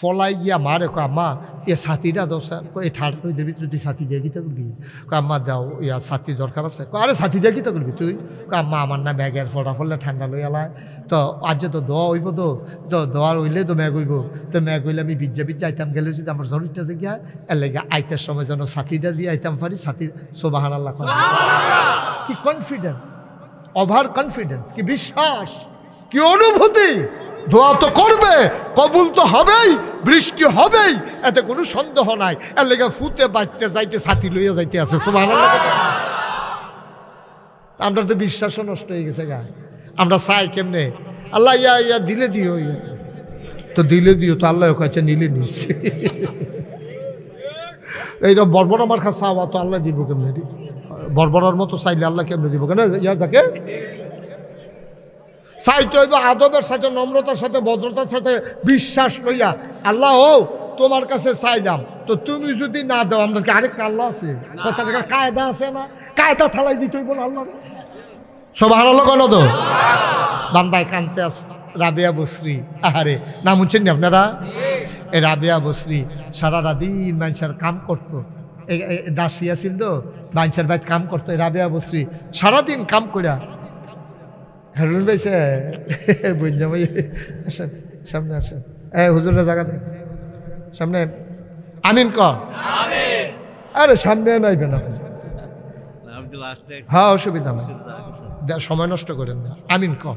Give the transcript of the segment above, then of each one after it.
ফলাই গিয়া মারে কো আম্মা এ ছাতিটা দাও স্যার এই ঠান্ডা রোদের ভিতরে তুই ছাতি দিয়ে গীতা করবি আম্মা দাও ইয়া ছাতি দরকার আছে আরে ছাতি দিয়ে গীতা করবি তুই আম্মা আমার না ব্যাগের ফটা ফললে ঠান্ডা লই এলায় তো আজ তো দোয়া হইব তো দোয়ার হইলে তো ম্যাগ হইব তো ম্যাগ হইলে আমি বিজ্জা আইতাম গেলে যদি আমার জরুরিটা যে গিয়া এর লেগে আইতার সময় যেন ছাতিটা দিয়ে আইতাম পারি ছাতির সুবহানাল্লাহ কি কনফিডেন্স ওভার কনফিডেন্স কি বিশ্বাস কি অনুভূতি দোয়া তো করবে কবুল তো হবেই বৃষ্টি হবেই এতে কোনো সন্দেহ নাই এর লেগে ফুতে বাঁচতে যাইতে ছাতি লইয়া যাইতে আছে সুবহানাল্লাহ আমরা তো বিশ্বাসও নষ্ট হয়ে গেছে গা আমরা চাই কেমনে আল্লাহ ইয়া দিলে দিও তো দিলে দিও তো আল্লাহ কাছে নিলে নিস এইটা বর্বর আমার কাছে চাওয়া তো আল্লাহ দিব কেমনে বর্বরের মতো চাইলে আল্লাহ কেমনে দিব কেন ইয়া যাকে চাইতে হইব আদবের সাথে নম্রতার সাথে ভদ্রতার সাথে বিশ্বাস লইয়া আল্লাহ ও তোমার কাছে চাইলাম তো তুমি যদি না দাও আমরা কি আরেকটা আল্লাহ আছে কথা কায়দা আছে না কায়দা থালাই দিতে হইব না আল্লাহ সুবহানাল্লাহ কেন তো বান্দায় কানতে আছে রাবিয়া বসরি আহারে নাম শুনছেন না আপনারা এই রাবিয়া বসরি সারা রাদিন মানুষের কাম করতো দাসী আছিল তো মানুষের বাইত কাম করতো রাবিয়া বসরি সারাদিন কাম করিয়া হারুন ভাইছে বুঝলাম ভাই আসেন সামনে আসেন হুজুরের জায়গাতে সামনে আমিন কর আরে সামনে নাইবেন আপনি হ্যাঁ অসুবিধা নাই সময় নষ্ট করেন না আমিন কর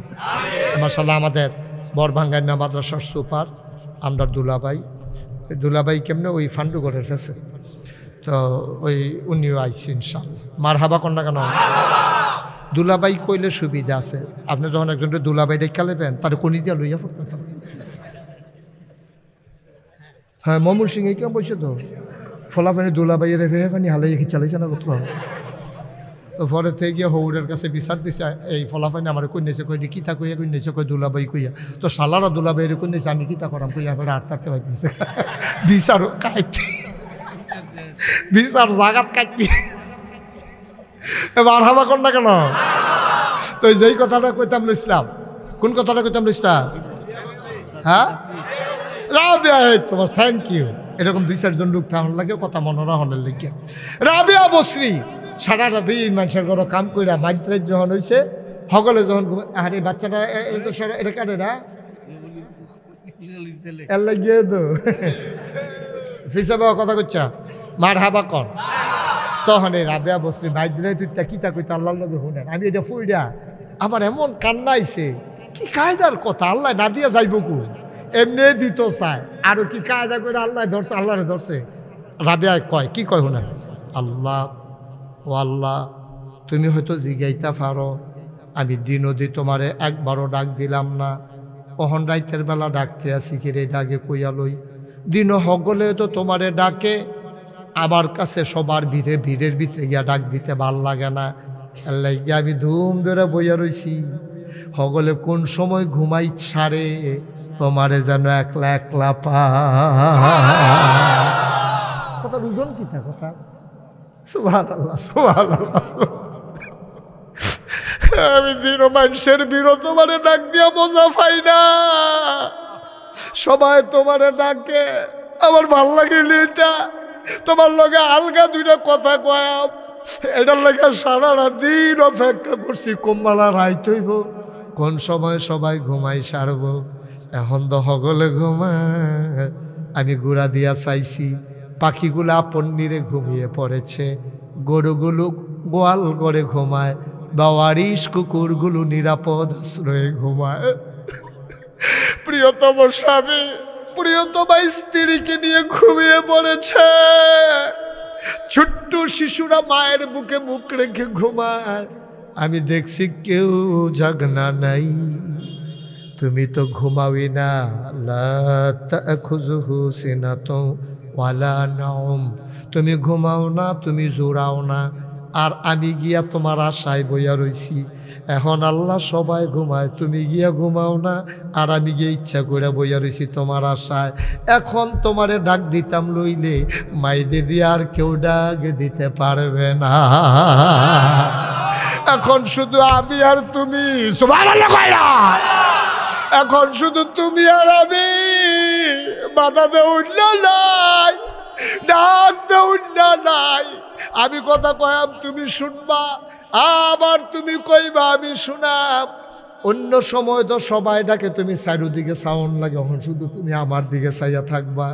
মাশাআল্লাহ আমাদের বরভাঙ্গাইনা মাদ্রাসার সুপার আমরা দুলাভাই কেমনে ওই ফান্ডুগড়ের ফেসে তো ওই উনিও আইসি ইনশাআল্লাহ মারহাবা কর না কেন দুলাভাই কইলে সুবিধা আছে আপনি যখন একজনকে দুলাভাই ডেকে লেবেন তার কোনি দিয়া লইয়া পড়তে পারবেন হ্যাঁ মমুর সিং এই কেমন বলছে তো ফলাফানি দুলাভাইয়ের রেফে ফানি হালাই কি চালাইছে না কত তো পরে থেকে গিয়ে হৌরের কাছে বিচার দিছে এই ফলাফানি আমার কই নেছে কই কিতা কইয়া কই নেছে কই দুলাভাই কইয়া তো সালারা দুলাভাইয়ের কই নেছে আমি কিতা করাম কইয়া করে আটতে পাইতেছে বিচার কাইতে বিচার জাগাত কাইতে এবার হাবা কর না কেন তো যেই কথাটা কইতাম ইসলাম কোন কথাটা কইতাম ইসলাম হ্যাঁ রাবিয়া তোমার থ্যাংক ইউ এরকম দুই চারজন লোক থাকার লাগে কথা মনোরা হনের লেগে রাবিয়া বসরি সারাটা দিন মানুষের ঘরে কাম কইরা মাইত্রের যখন হয়েছে সকলে যখন আরে বাচ্চাটা এটা কাটে না এর লাগিয়ে তো ফিসা বাবা কথা কইছা মার হাবা কর তখন এই রাবিয়া বসরি মাইদ্রে তুইটা কিতা কইতা আল্লাহর লগে শুনেন আমি এটা ফুইডা আমার এমন কান্না আইছে কি কায়দার কথা আল্লাহ না দিয়া যাইব কু এমনি দিত চায় আরো কি কায়দা করে আল্লাহ ধরছে আল্লাহরে ধরছে রাবিয়া কয় কি কয় শুনেন আল্লাহ ও আল্লাহ তুমি হয়তো জিগাইতা পারো আমি দিনদি তোমারে একবারও ডাক দিলাম না অহন রাইতের বেলা ডাকতে আসি কিরে ডাকে কইয়া লই দিন হগলে তো তোমারে ডাকে আমার কাছে সবার ভিড়ের ভিতরে গিয়া ডাক দিতে ভাল লাগে না আল্লাহ গিয়া আমি ধুম ধরে বইয়া রইছি হগলে কোন সময় ঘুমাই সারে তোমারে যেন একলা একলা পা কথা বুঝুন কি তা কথা সুবহানাল্লাহ সুবহানাল্লাহ আমি দিন মানুষের বিরত তোমারে ডাক দিয়া মজা পাই না সবাই তোমারে ডাকে আমার ভাল লাগিলে এটা তোমার লগে আলগা দুইটা কথা কয়াম এটার লাগে সারা দিন অপেক্ষা করছি কোম্বালা রাইত হইব কোন সময় সবাই ঘুমাই সারব এখন তো হগলে ঘুমায় আমি গুড়া দিয়া চাইছি পাখিগুলা পন্নিরে ঘুমিয়ে পড়েছে গরুগুলো গোয়াল করে ঘুমায় বাওয়ারিশ কুকুরগুলো নিরাপদ আশ্রয়ে ঘুমায় প্রিয়তম স্বামী প্রিয়তমা স্ত্রীকে নিয়ে ঘুমিয়ে পড়েছে ছোট্ট শিশুরা মায়ের বুকে মুখ রেখে ঘুমায় আমি দেখছি কেউ জাগনা নাই তুমি তো ঘুমাওই না লা তাখুযুহু সিনাতুন ওয়ালা নাওম তুমি ঘুমাও না তুমি জোরাও না আর আমি গিয়া তোমার আশায় বইয়া রইছি এখন আল্লাহ সবাই ঘুমায় তুমি গিয়া ঘুমাও না আর আমি গিয়ে ইচ্ছা করে বইয়া রইছি তোমার আশায় এখন তোমারে ডাক দিতাম লইলে মাইদে দিয়ে আর কেউ ডাক দিতে পারবে না এখন শুধু আমি আর তুমি সুবহানাল্লাহ কইরা এখন শুধু তুমি আর আমি বাধা দেউন না নাই, ডাক দেউন না নাই। আমি কথা কয়াম তুমি শুনবা, আবার তুমি কইবা আমি শুনাম। অন্য সময় তো সবাই ডাকে, তুমি চারিদিকে সাউন্ড লাগে, এখন শুধু তুমি আমার দিকে চাইয়া থাকবা,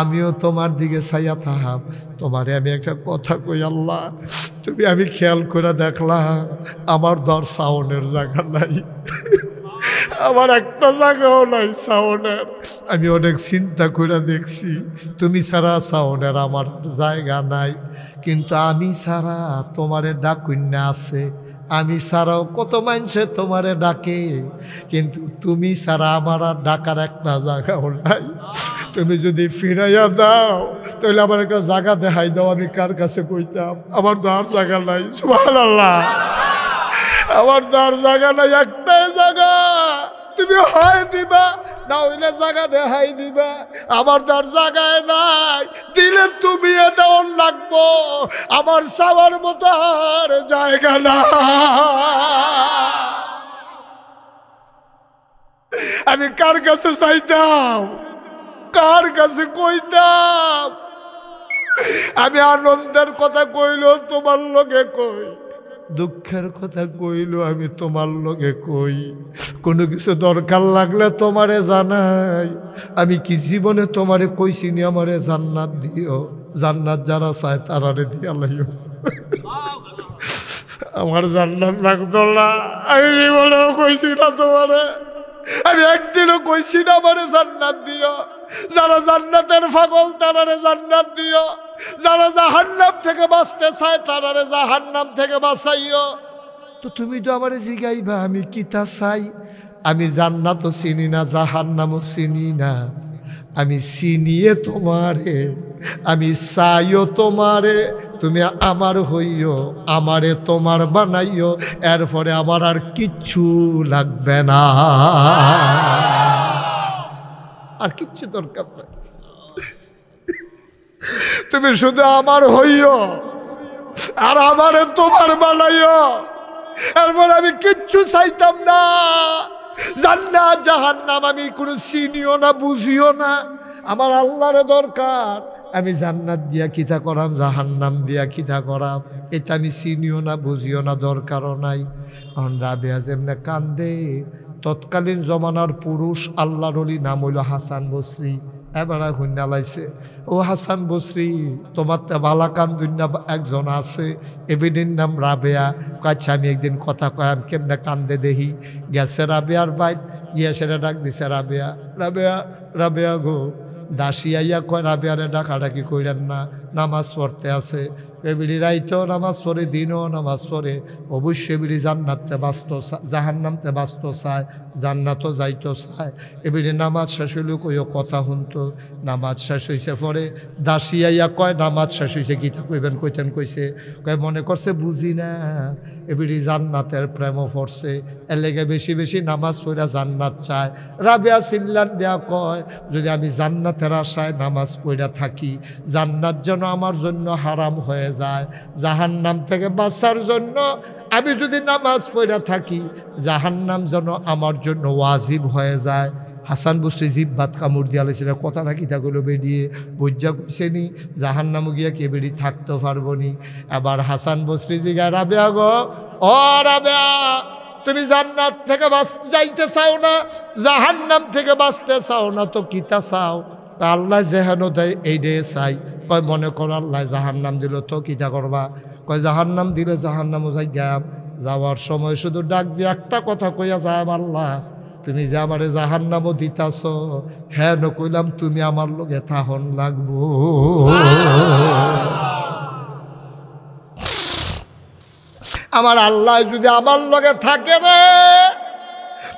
আমিও তোমার দিকে চাইয়া থাকব। তোমারে আমি একটা কথা কই আল্লাহ, তুমি আমি খেয়াল করে দেখলাম আমার ধর সাউন্ডের জায়গা নাই, আমার একটা জায়গাও নাই সাউন্ডের। আমি অনেক চিন্তা করে দেখছি, তুমি ছাড়া সাউন্ডের আমার জায়গা নাই, কিন্তু আমি ছাড়া তোমারে ডাকুন্যা আছে, আমি ছাড়াও কত মানুষে তোমারে ডাকে, কিন্তু তুমি ছাড়া আমার আর ডাকার একটা জায়গাও নাই। তুমি যদি ফিরাইয়া দাও তাহলে আমার একটা জায়গা দেখাই দাও, আমি কার কাছে কইতাম? আমার তো আর জায়গা নাই। সুবহানাল্লাহ, আমার তো আর জায়গা নাই, একটাই জায়গা। তুমি হয় দিবা, না হইলে জায়গা দেখাই দিবা, আমার তো আর জায়গায় নাই। দিলে তুমি দেওয়ার লাগবো, আমার চাওয়ার মতো আর জায়গা না। আমি কার কাছে চাইতাম, কার কাছে কইতাম? আমি আনন্দের কথা কইল তোমার লগে কই, দুঃখের কথা কইল আমি তোমার লগে কই, কোনো কিছু দরকার লাগলে তোমারে জানাই। আমি কি জীবনে তোমারে কইছি নি আমারে জান্নাত দিও? জান্নাত যারা চায় তারারে দিয়া লাইও। আমার জান্নাত লাগতো না, আমি জীবনেও কইছি না তোমারে, আমি একদিনও কইছি না আমারে জান্নাত দিও। যারা জান্নাতের পাগল তারারে জান্নাত দিও, যারা জাহান্নাম থেকে বাঁচতে চায় তারারে জাহান্নাম থেকে বাঁচাইও। তো তুমি তো আমারে জিগাইবা আমি কিতা চাই? আমি জান্নাতও চিনি না, জাহান্নামও চিনি না, আমি চিনিয়ে তোমারে, আমি চাইও তোমারে, তুমি আমার হইও, আমারে তোমার বানাইও, এরপরে আমার আর কিচ্ছু লাগবে না, আর কিচ্ছু দরকার নাই। তুমি শুধু আমার হইও আর আমারে তোমার বানাইও, এরপর আমি কিচ্ছু চাইতাম না। জান্নাত জাহান্নাম আমি কোনো চিনিও না, বুঝিও না, আমার আল্লাহরে দরকার। আমি জান্নাত দিয়া কিতা করাম, জাহান্নাম দিয়া কিতা করাম, এটা আমি চিনিও না, বুঝিও না, দরকারও নাই। এখন রাবেয়া যেমনে কান্দে, তৎকালীন জমানার পুরুষ আল্লাহর ওলি নাম হইল হাসান বসরি। এবার হুন্না লাইছে, ও হাসান বসরি, তোমার তো বালাকান দুনিয়া একজন আছে, এবিডির নাম রাবেয়া। কাছে আমি একদিন কথা কয়াম, কেমনে কান্দে দেখি। গেছে রাবেয়ার বাইত, গিয়া সেটা ডাক দিছে, রাবেয়া রাবেয়া রাবেয়া গো। দাসী আইয়া কয় রাবেয়ারে ডাকাডাকি কইলেন না, নামাজ পড়তে আছে। এবিডি রাইতেও নামাজ পড়ে, দিনও নামাজ পড়ে, অবশ্যই এবিডি জান্নাতে বাঁচত, জাহান্নামতে বাঁচত চায়, জান্নাতও যাইতো চায়। এবিডি নামাজ শেষ হইলে কইও কথা শুনতো। নামাজ শেষ হয়েছে পরে দাসী আইয়া কয় নামাজ শেষ হয়েছে, গীতা কইবেন? কইতেন কইছে, কয় মনে করছে বুঝি না, এবিডি জান্নাতের প্রেমও পড়ছে, এর লেগে বেশি বেশি নামাজ পড়া জান্নাত চায়। রাবেয়া সিল্লান দেয়া কয়, যদি আমি জান্নাতের আশায় নামাজ পড়া থাকি, জান্নাত যেন আমার জন্য হারাম হয়ে যায়, জাহান্নাম থেকে বাঁচার জন্য আমি যদি নামাজ পড়া থাকি, জাহান্নাম যেন আমার জন্য ওয়াজিব হয়ে যায়। হাসান বসরি জিভ ভাত কামড় দিয়া লাইছিল, কথাটা কিতা করলো বেরিয়ে বজ্জা কইছে নি, জাহান্নামও গিয়া কে বেরিয়ে থাকতে পারবো নি। এবার হাসান বসরি জিগা, রাবেয়া গো, ও রাবেয়া, তুমি জান্নাত থেকে বাঁচতে যাইতে চাও না, জাহান্নাম থেকে বাঁচতে চাও না, তো কিতা চাও? তা আল্লাহ যেহেন দেয় এইডে চাই। কয় মনে করো আল্লাহ জাহান্নাম দিল, তো কিতা করবা? কয় জাহান্নাম দিলে জাহান্নামও যাই গাম, যাওয়ার সময় শুধু ডাক দিয়ে একটা কথা কইয়া যায়, আল্লাহ তুমি যে আমারে জাহান্নামও দিতাছ, হ্যাঁ ন কইলাম তুমি আমার লগে থাহন লাগবো। আমার আল্লাহ যদি আমার লগে থাকে রে,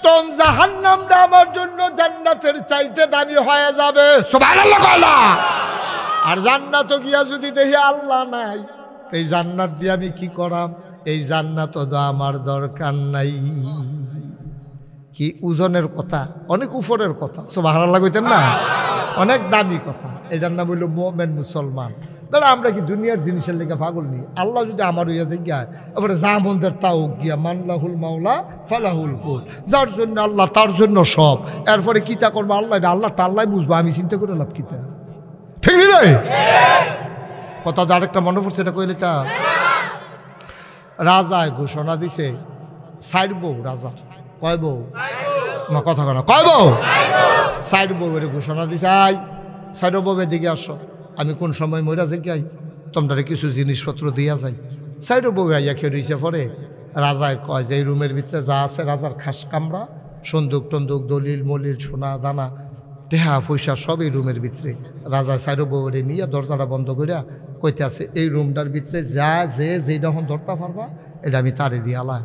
তখন জাহান্নামটা আমার জন্য জান্নাতের চাইতে দামি হয়ে যাবে। সুবহানাল্লাহ। আর জান্নাতও গিয়া যদি দেখি আল্লাহ নাই, এই জান্নাত দিয়ে আমি কি করাম? এই জান্নাতও তো আমার দরকার নাই। কি ওজনের কথা, অনেক উপরের কথা। সুবহানাল্লাহ কইতেন না, অনেক দামি কথা। এটার নাম হইল মুমিন মুসলমান। দাদা আমরা কি দুনিয়ার জিনিসের লেগে পাগল নেই? আল্লাহ যদি আমার হইয়া যায় গিয়া এবারে যা মন্দের তাও গিয়া মানলাহুল মাওলা ফালাহুল কুল, যার জন্য আল্লাহ তার জন্য সব। এরপরে কিতা করবো আল্লাহ, আল্লাহ টাল্লাই বুঝবো, আমি চিন্তা করে লাভ কিতা, ঠিক নয়? কথা তো আরেকটা মনে পড়ছে, এটা কইলে তা রাজায় ঘোষণা দিছে, সাইড বউ রাজার, কয় বউ মা কথা কেন, কয় বউ সাইড বউ এর ঘোষণা দিছে, আই সাইড বউ এদিকে আসো, আমি কোন সময় মরা যে গাই তোমরা কিছু জিনিসপত্র দিয়া যাই। সাইড বউ আইয়া খেয়ে রইছে। পরে রাজায় কয় যে এই রুমের ভিতরে যা আছে রাজার খাস কামরা, সন্দুক টন্দুক দলিল মলিল সোনা দানা টেহা পয়সা সব এই রুমের ভিতরে। রাজা সাইড বউরে নিয়ে দরজাটা বন্ধ করিয়া কইতে আছে, এই রুমটার ভিতরে যা যেটা এখন ধরতে পারবা এটা আমি তারে দিয়ে আলাম।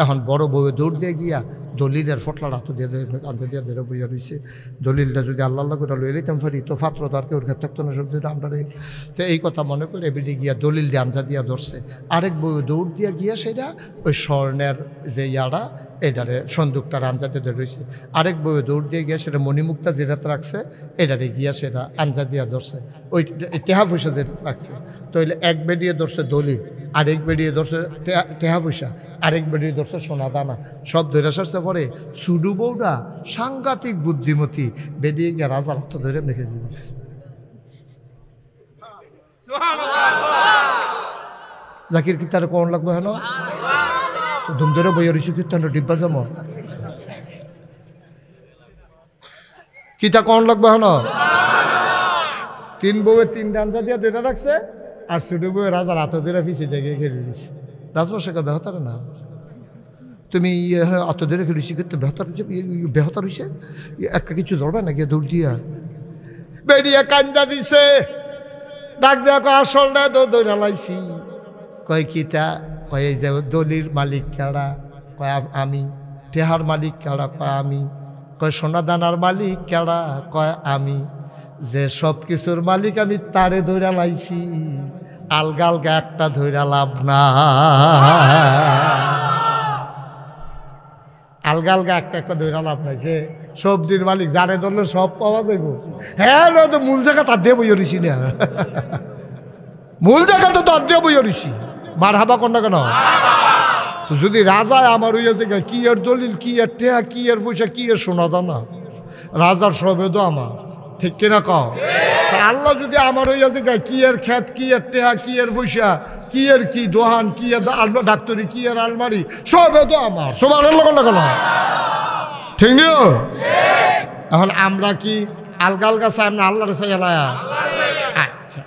এখন বড় বউয়ে দৌড় দিয়ে গিয়া দলিলের ফটলাটা তো দিয়ে আনতে দিয়ে ধরে বইয়া রয়েছে। দলিলটা যদি আল্লাহ আল্লাহ করে লইয়ে লইতাম পারি তো ফাত্র তো আর কেউ থাকতো না, সব দিয়ে আমরা। তো এই কথা মনে করে বেডে গিয়া দলিল দিয়ে আনজা দিয়া ধরছে। আরেক বউয়ে দৌড় দিয়া গিয়া সেটা ওই স্বর্ণের যে ইয়াটা এটারে সন্দুকটার আনজা দিয়ে ধরে রয়েছে। আরেক বউয়ে দৌড় দিয়ে গিয়া সেটা মণিমুক্তা যেটা রাখছে এটারে গিয়া সেটা আনজা দিয়া ধরছে, ওই টেহা পয়সা যেটা রাখছে। তো এক বেডিয়ে ধরছে দলিল, আরেক বেডিয়ে ধরছে টেহা পয়সা, আরেক বেডিয়ে ধরছে সোনা দানা, সব ধরে সারছে। পরে সুডু বউটা সাংঘাতিক বুদ্ধিমতী, বেডিয়ে গিয়ে রাজার হাত ধরে রেখে দিয়েছে। জাকির কি তার কোন লাগবে হেন ধুম ধরে বইয়া রয়েছে কীর্তন ডিব্বা জমা কিতা কোন লাগবে হেন। তিন বউয়ে তিন ডাঞ্জা দিয়া দুইটা রাখছে, আর সুডু বউয়ে রাজার হাত ধরে পিছিয়ে দেখে ঘেরে দিয়েছে। রাজবর্ষকে বেহতারে না, তুমি অত ধরে খেলেছি কিন্তু বেহতার হয়েছে একটা কিছু ধরবে না গিয়ে দৌড় দিয়া বেরিয়ে কান্দা দিছে। ডাক দেওয়া কয় আসল না দৌড়া লাইছি। কয় কিতা, কয় এই যে দলির মালিক কারা, কয় আমি। টেহার মালিক কারা, কয় আমি। কয় সোনা দানার মালিক কারা, কয় আমি। যে সব কিছুর মালিক আমি তারে ধৈরা লাইছি, আলগা আলগা একটা ধৈরা লাভ না, আলগা আলগা একটা একটা ধৈরা লাভ নাই। যে সবজির মালিক যারে ধরলে সব পাওয়া যাইব। হ্যাঁ তো মূল জায়গা তার দিয়ে বইয়া রইছি না, মূল জায়গা তো তার দিয়ে বইয়া রইছি। মার হাবা কর না কেন? তো যদি রাজায় আমার হইয়াছে কি এর দলিল, কি এর টেহা, কি এর পয়সা, কি এর সোনা দানা, রাজার সবে তো আমার, ঠিক কিনা কও? আল্লাহ যদি আমার হইয়াছে কি এর খেত, কি এর টেহা, কি এর পয়সা, কি এর কি দোহান, কি এর ডাক্তারি, কি এর আলমারি, সবে তো আমার, সব আল্লাহ না কেন, ঠিক না? এখন আমরা কি আলগা আলগা চাই না আল্লাহর চাই? আচ্ছা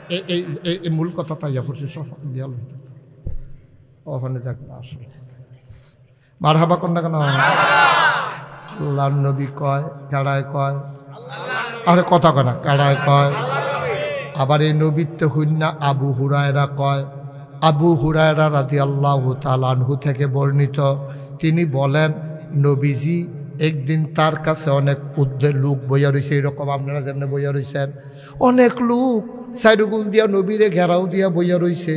এই মূল কথা তাইয়া পড়ছি সব দিয়াল ওখানে দেখবো আসলে মার হাবা কর না কেন? আল্লাহ নবী কয় কাড়ায় কয়, আরে কথা কয় না কাড়ায় কয়। আবার এই নবীত্ব হুন্না আবু হুরায়রা কয়, আবু হুরায়রা রাদিয়াল্লাহু তাআলা আনহু থেকে বর্ণিত, তিনি বলেন নবীজি একদিন তার কাছে অনেক উদ্দের লোক বইয়া রয়েছে, এরকম আপনারা যেমন বইয়া রয়েছেন, অনেক লোক সাইডুগুল দিয়া নবীরে ঘেরাও দিয়া বইয়া রয়েছে।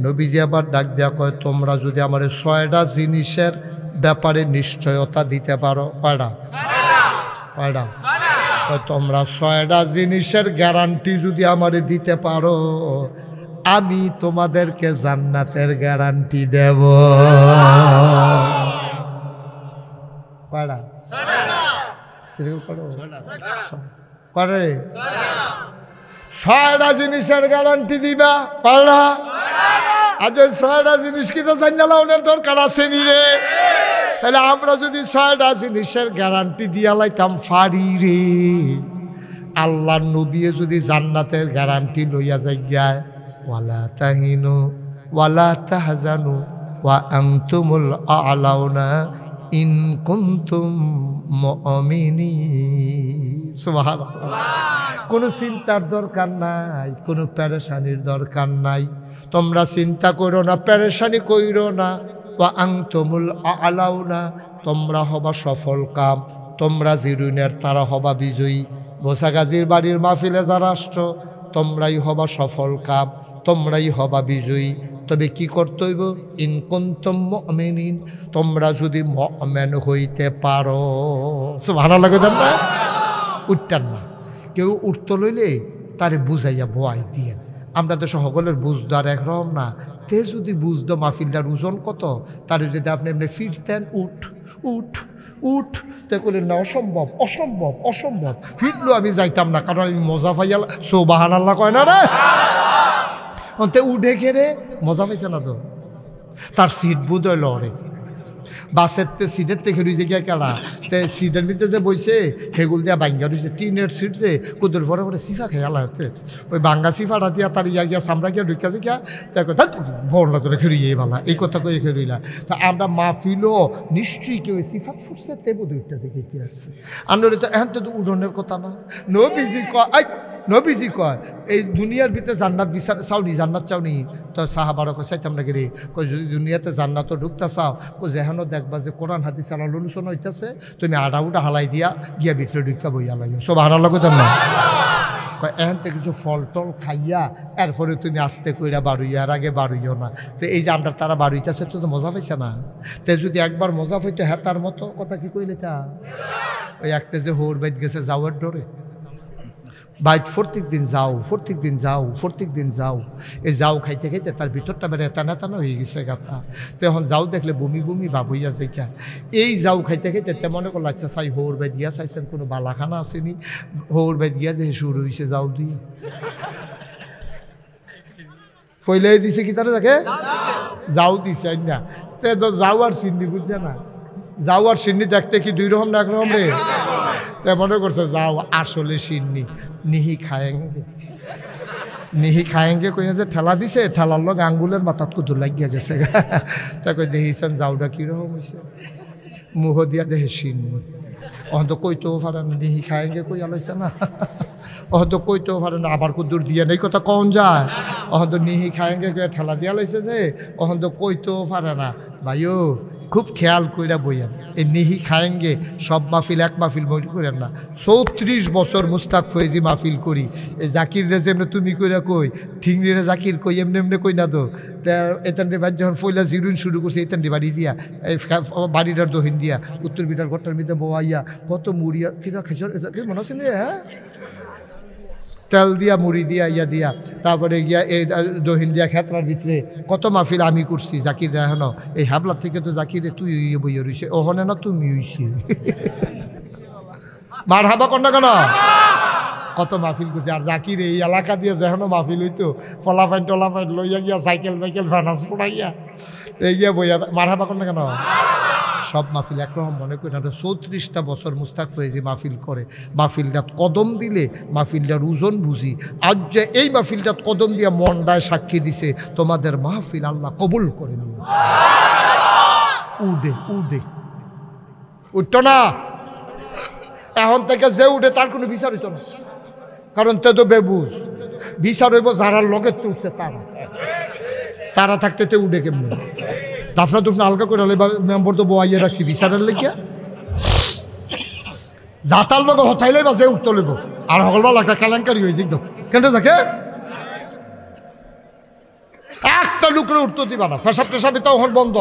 নবীজি আবার ডাক দেয়া কয়, তোমরা যদি আমার 6টা জিনিসের ব্যাপারে নিশ্চয়তা দিতে পারো। কয়টা? তোমরা 6টা জিনিসের গ্যারান্টি যদি আমারে দিতে পারো, আমি তোমাদেরকে জান্নাতের গ্যারান্টি দেব। কয়টা? 6টা জিনিসের গ্যারান্টি দিবা পারা। আজ 6টা জিনিস কিন্তু জানালার দরকার আছে নি রে? তাহলে আমরা যদি 6টা জিনিসের গ্যারান্টি দিয়া লাইতাম ফারি রে, আল্লাহর নবী যদি জান্নাতের গ্যারান্টি লইয়া যাইয়ায়, ওয়ালা তাহিনু ওয়ালা তাহজানু ওয়া আনতুমুল আ'লাউনা ইন কুনতুম মুমিনিন। সুবহানাল্লাহ। কোনো চিন্তার দরকার নাই, কোনো পেরেশানির দরকার নাই। তোমরা চিন্তা করো না, পেরেশানি কইরো না। ওয়া আনতুমুল আ'লাউনা, তোমরা হবা সফল কাম, তোমরা জিরুনের তারা হবা বিজয়ী। বোসাগাজির বাড়ির মাহফিলে যারা আসছো, তোমরাই হবা সফল কাম, তোমরাই হবা বিজয়ী। তবে কি করতে হইব? ইন কুনতুম মুমিনিন, তোমরা যদি মুমিন হইতে পারো। সুবহানাল্লাহ কইতেন না? উঠতেন না। কেউ উঠতে লইলে তারে বুঝাইয়া ভয় দিয়েন, আমরা তো সকলের বুঝতো আর একরকম না। তে যদি বুঝতো মাহফিলটার ওজন কত, তার যদি আপনি এমনি ফিরতেন উঠ উঠ উঠ, তে করলেন না অসম্ভব অসম্ভব অসম্ভব, ফিরলেও আমি যাইতাম না, কারণ আমি মজা পাইয়াল সুবহানাল্লাহ কয় না রে, তে উঠে ঘেরে মজা পাইছে না তো। তার সিট বুধ হইল রে, বাসের তে সিটের থেকে রুইছে গিয়া কেলা, তে সিটের নিতে যে বইছে সেগুল দিয়া বাঙ্গা রয়েছে, টিনের সিট যে কুদুর পরে পরে সিফা খেয়ালা হতে, ওই বাঙ্গা সিফাটা দিয়া তার ইয়া গিয়া সামরা গিয়া ঢুকিয়াছে গিয়া, দেখো বড়লা তোরা খেরুইয়ে ভালা, এই কথা কয়ে খেরুইলা। তা আমরা মাহফিলও নিশ্চয়ই কেউ সিফাত ফুটছে তে বোধ উঠতেছে খেতে আসছে, আমরা তো এখন তো উড়নের কথা না। নবীজি কয়, নবীজি কয় এই দুনিয়ার ভিতরে জান্নাত বিচার চাওনি, জান্নাত চাওনি, তো সাহাবারও কয় চাইতাম না রে, কই যদি দুনিয়াতে জান্নাতও ঢুকতে চাও, কই যেহেন দেখবা যে কোরআন হাদিস আলোচন হইতেছে, তুমি আডা উডা হালাই দিয়া গিয়া ভিতরে ঢুকা বইয়া লাগে সুবহানাল্লাহ কইতাম না। কয় এখান থেকে কিছু ফল টল খাইয়া এরপরে তুমি আস্তে কইরা বাড়ুইয়া, আর আগে বাড়ুইও না। তো এই যে আমরা তারা বাড়ুইতেছে তো মজা পাইছে না, তে যদি একবার মজা পাইতো হ্যাঁ তার মতো কথা কি কইলে তা, ওই একটা যে হোর বাইত গেছে যাওয়ার ডরে, বাইট প্রত্যেক দিন যাও প্রত্যেক দিন যাও প্রত্যেক দিন যাও, এই যাও খাইতে খাইতে তার ভিতরটা বেড়ে টানা টানা হয়ে গেছে গাতা। তো এখন যাও দেখলে বমি বমি ভাব হইয়া যাইকা, এই যাও খাইতে খাইতে তে মনে করলো আচ্ছা চাই হৌর বাই দিয়া চাইছেন কোনো বালাখানা আসেনি, হৌর বাই দিয়া দেখে শুরু হয়েছে যাও দিয়ে ফইলাই দিছে কি তারা যাকে যাও দিছে না, তে তো যাও আর সিন্নি বুঝছে না, যাও আর সিন্নি দেখতে কি দুই রকম না একরকম রে, তে মনে করছে যাও আসলে সিন্নি, নিহি খায়েঙ্গে নিহি খায়েঙ্গে কইয়া যে ঠেলা দিছে, ঠেলার লোক আঙ্গুলের মাথাত কুদুর লাগিয়া গেছে, তা কই দেখিছেন যাওটা কীরকম হয়েছে, মুহ দিয়া দেহে সিন্নি, অহন তো কইতেও পারে না, নিহি খায়েঙ্গে কইয়া লইছে না, অহন তো কইতেও পারে না, আবার কুদুর দিয়া নেই কথা কন যায়, অহন তো নিহি খায়েঙ্গে কইয়া ঠেলা দিয়া লইছে যে, অহন তো কইতেও পারে না। ভাইও খুব খেয়াল কইরা বইয়েন, এই নিহি খায়েঙ্গে সব মাহফিল এক মাহফিল বই করেন না। 34 বছর মুস্তাক ফয়েজি মাহফিল করি, এই জাকির রে যেমনি তুমি কইরা কই, ঠিংরি রে জাকির কই এমনি এমনি কই না তো। এতানটি বাড়ি যখন ফইলা জিরুইন শুরু করছে, এতানটি বাড়ি দিয়া এই বাড়িটার দহিন দিয়া উত্তর বিটার ঘরটার মধ্যে বয়াইয়া কত মুড়িয়া কিনা খাইছ মনে হচ্ছে না, হ্যাঁ তেল দিয়া মুড়ি দিয়া ইয়া দিয়া, তারপরে গিয়া এই দহিন দিয়া খেতরার ভিতরে কত মাহফিল আমি করছি। জাকির হেন এই হাবলার থেকে তো জাকিরে তুই ইয়ে বইয়া রইছে, ওহনে না তুমি হইছে মার হাবা কর না কেন, কত মাহফিল করছে। আর জাকির এই এলাকা দিয়ে যেন মাহফিল হইতো, ফলাফাইন টলাফাইন লইয়া গিয়া সাইকেল মাইকেল ফানাস পড়াইয়া এই গিয়া বইয়া মার হাবা কর না কেন, সব মাহফিল একরকম মনে করি না। 34টা বছর মুস্তাক ফয়েজি মাহফিল করে, মাহফিলটাত কদম দিলে মাহফিলটার ওজন বুঝি। আজ যে এই মাহফিলটাত কদম দিয়ে মনটায় সাক্ষী দিছে, তোমাদের মাহফিল আল্লাহ কবুল করে নিয়ে উঠে উঠে উঠত না, এখন থেকে যে উঠে তার কোনো বিচার হইত না, কারণ তে তো বেবুজ, বিচার হইব যারা লগে তুলছে তারা, তারা থাকতে তে উঠে কেমনি দাফনা দুফনা হালকা করে মেম্বর তো বইয়ে রাখছি বিচারের লেগিয়া, যাতার লোক হতাইলে বা যে উঠতে লেব, আর সকলবার একটা কেলেঙ্কারি হয়েছে একদম কেন থাকে একটা লুকরে উঠতে দিবা না, ফেসাব টেসাব এটাও হন বন্ধ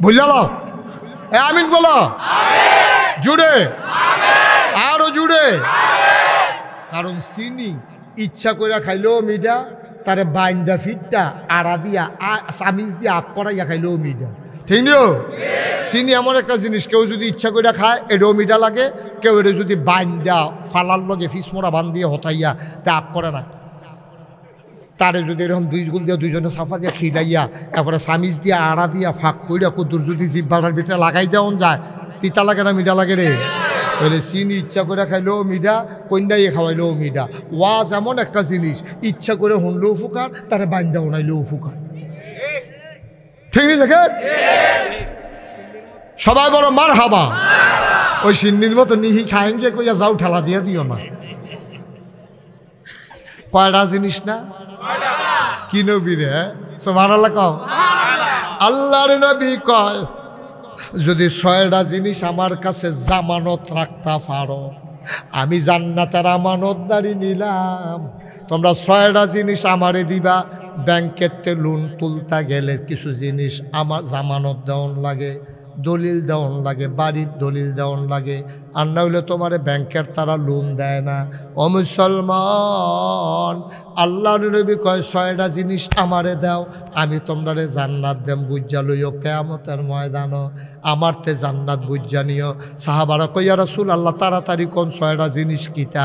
বুঝলো, আমিন বলো জুড়ে আরো জুড়ে, কারণ চিনি ইচ্ছা করে খাইলেও মিডা, তারে বাইন্দা ফিটটা আড়া দিয়া চামিচ দিয়ে আপ করাইয়া খাইলেও মিডা, ঠিক নিও। চিনি এমন একটা জিনিস, কেউ যদি ইচ্ছা করে খায় এটাও মিঠা লাগে, কেউ এটা যদি বাইন্দা ফালার লগে ফিসমোড়া বান দিয়ে হতাইয়া তা আপ করে না, তারে যদি এরকম দুই গুল দিয়ে দুইজনে সাফা দিয়ে খিলাইয়া তারপরে চামিচ দিয়ে আড়া দিয়া ফাঁক কইরা কদ্দুর যদি জিব্বাটার ভিতরে লাগাই দেওয়া যায়, তিতা লাগে না মিঠা লাগে রে, তাহলে চিনি ইচ্ছা করে খাইলেও মিঠা, কন্যাইয়ে খাওয়াইলেও মিঠা। ওয়াজ এমন একটা জিনিস, ইচ্ছা করে শুনলেও ফুকার, তারা বাইন্দা উনাইলেও ফুকার, ঠিক আছে। সবাই বড় মার হাবা, ওই সিন্নির মতো নিহি খায়েঙ্গে কইয়া যাও ঠেলা দিয়ে দিও না। কয়টা জিনিস না কি নবী রে, সুবহানাল্লাহ কও, আল্লাহর নবী কয় যদি 6টা জিনিস আমার কাছে জামানত রাখতে পারো, আমি জান্নাতের আমানতদারি নিলাম। তোমরা 6টা জিনিস আমারে দিবা, ব্যাংকেতে লোন তুলতে গেলে কিছু জিনিস আমার জামানত দেওয়ান লাগে, দলিল দেওয়ান লাগে, বাড়ির দলিল দেওয়ান লাগে, আর না হইলে তোমার ব্যাংকের তারা লোন দেয় না। ও মুসলমান, আল্লাহ নবী কয় 6টা জিনিস আমারে দাও, আমি তোমরারে জান্নাত দেম বুঝা লইও কিয়ামতের ময়দানও, আমার তে জান্নাত বুঝা নিও। সাহাবারা কইয়া রাসূল আল্লাহ তাড়াতাড়ি কোন 6টা জিনিস কিতা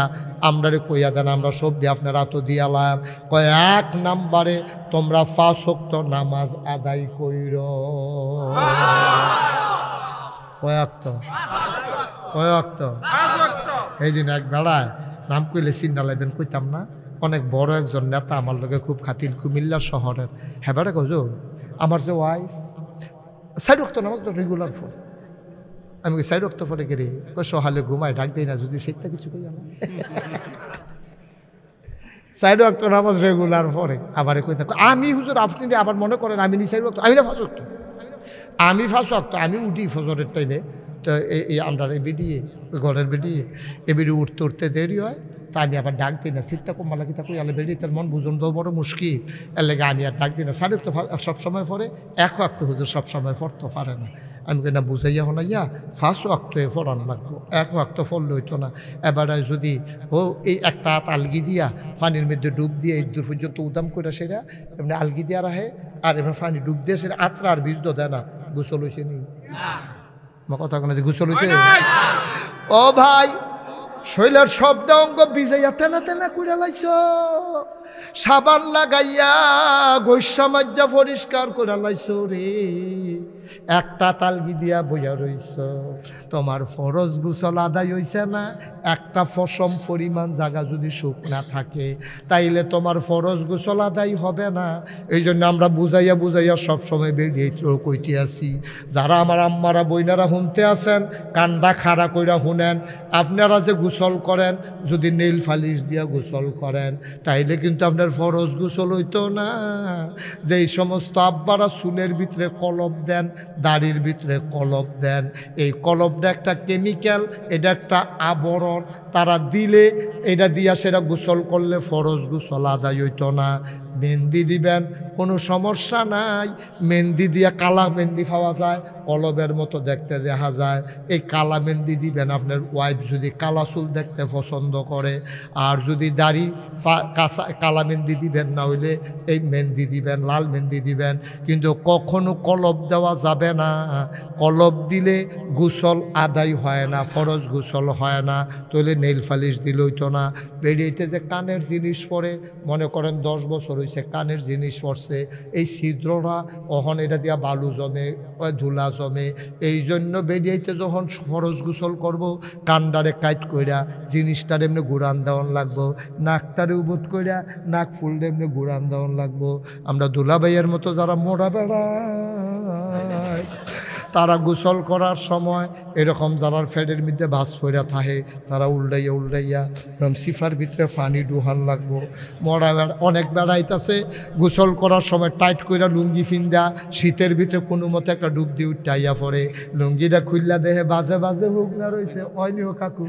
আমরারে কইয়া দেন, আমরা সব দিয়ে আপনারা তো দিয়ালাম। কয় 1 নম্বরে তোমরা 5 ওয়াক্ত নামাজ আদায় কইরো। কয়ক্ত এই দিন এক বেড়ায় নাম কইলে চিন্তা লাগবেন, কইতাম না, অনেক বড় একজন নেতা আমার লগে খুব খাতির, কুমিল্লা শহরের। হ্যাঁ বেড়া কইছো আমার যে ওয়াইফ 4 ওয়াক্ত নামাজ তো রেগুলার পড়ে। আমি কই 4 ওয়াক্ত পড়ে গেলে কই সহালে ঘুমায়, ডাক দেই না যদি সেটা কিছু কই না। 4 ওয়াক্ত নামাজ রেগুলার পড়ে। আবার কইতা আমি হুজুর আপনি আবার মনে করেন আমি নি 4 ওয়াক্ত, আমি না 5 ওয়াক্ত, আমি 5 ওয়াক্ত, আমি উঠি ফজরের টাইমে। তো এই আমরা বেরিয়ে ঘরের বেরিয়ে এবারে উঠতে উঠতে দেরি হয়, তা আমি আবার ডাক দিই না, সিটটা কমালা কি তা কই আলে বেরিয়ে তার মন বুঝন তো বড় মুশকিল, এর লেগে আমি আর ডাক দিই না। 4 ওয়াক্ত সবসময় পড়ে, 1 ওয়াক্ত হুজুর সবসময় পড়তে পারে না। আমি কই না বুঝাইয়া হনাইয়া 5 ওয়াক্ত পড়ান লাগবো, 1 ওয়াক্ত পড়লে হইতো না। এবারে যদি এই একটা হাত আলগি দিয়া পানির মধ্যে ডুব দিয়ে এই দূর পর্যন্ত উদাম করে সেটা এমনি আলগি দিয়া রাখে, আর এমনি পানি ডুব দিয়ে সেটা আত্রা আর বীজ দেয় না। গোসল হয়েছে নি কথা কোনো গোসল হয়েছে? ও ভাই, শৈলের সবটা অঙ্গ ভিজাইয়া তেনা তেনা কইরা লাইছ, সাবান লাগাইয়া গৈসা মাজা পরিষ্কার করে লাইছ রে, একটা তালগি দিয়া বইয়া রইছ। তোমার ফরজ গোসল আদায় হইছে না? একটা ফসম পরিমাণ জায়গা যদি শুকনা থাকে তাইলে তোমার ফরজ গোসল আদায় হবে না। এই জন্য আমরা বুঝাইয়া বুঝাইয়া সবসময় বেরিয়ে কইতে আসি, যারা আমার আম্মারা বইনারা শুনতে আছেন কান্ডা খাড়া কইরা শুনেন, আপনারা যে গোসল করেন যদি নীল ফালিশ দিয়া গোসল করেন তাইলে কিন্তু আপনার ফরজ গোসল হইতো না। যেই সমস্ত আব্বারা চুলের ভিতরে কলপ দেন, দাড়ির ভিতরে কলপ দেন, এই কলপটা একটা কেমিক্যাল, এটা একটা আবরণ, তারা দিলে এটা দিয়া সেটা গোসল করলে ফরজ গোসল আদায় হইতো না। মেহেন্দি দিবেন কোনো সমস্যা নাই, মেহেন্দি দিয়া কালা মেহেন্দি পাওয়া যায়, কলবের মতো দেখতে দেখা যায়, এই কালা মেহেন্দি দিবেন আপনার ওয়াইফ যদি কালা চুল দেখতে পছন্দ করে। আর যদি দাড়ি কালা মেহেন্দি দিবেন, না হইলে এই মেহেন্দি দিবেন, লাল মেহেন্দি দিবেন, কিন্তু কখনো কলব দেওয়া যাবে না। কলব দিলে গোসল আদায় হয় না, ফরজ গোসল হয় না। তাহলে নেইল ফালিশ দিলে হইতো না। বেরিয়েতে যে কানের জিনিস পরে, মনে করেন 10 বছর হয়েছে কানের জিনিস পড়ছে, এই ছিদ্ররা অহন এটা দিয়া বালু জমে, ধুলা জমে। এই জন্য বেরিয়েতে যখন ফরজ গোসল করব কান্ডারে কাইট কইরা জিনিসটার এমনি ঘুরান দেওয়ান লাগবো, নাকটারে উবোধ কইরা নাক ফুলটা এমনি ঘুরান দেওয়ান লাগবো। আমরা দুলাভাইয়ের মতো যারা মোড়া বেড়ায় তারা গোসল করার সময় এরকম যারা ফ্যাটের মধ্যে বাস পইরা থাকে তারা উল্টাইয়া উল্টাইয়া এরকম সিফার ভিতরে পানি ডুহান লাগবো। মরা বেড়া অনেক বেড়াইতেছে, গোসল করার সময় টাইট কইরা লুঙ্গি ফিন্দা শীতের ভিতরে কোনো মতো একটা ডুব দিয়ে উঠাইয়া পড়ে, লুঙ্গিটা খুললা দেহে বাজে বাজে হুগনা রয়েছে, অনিও কাকু।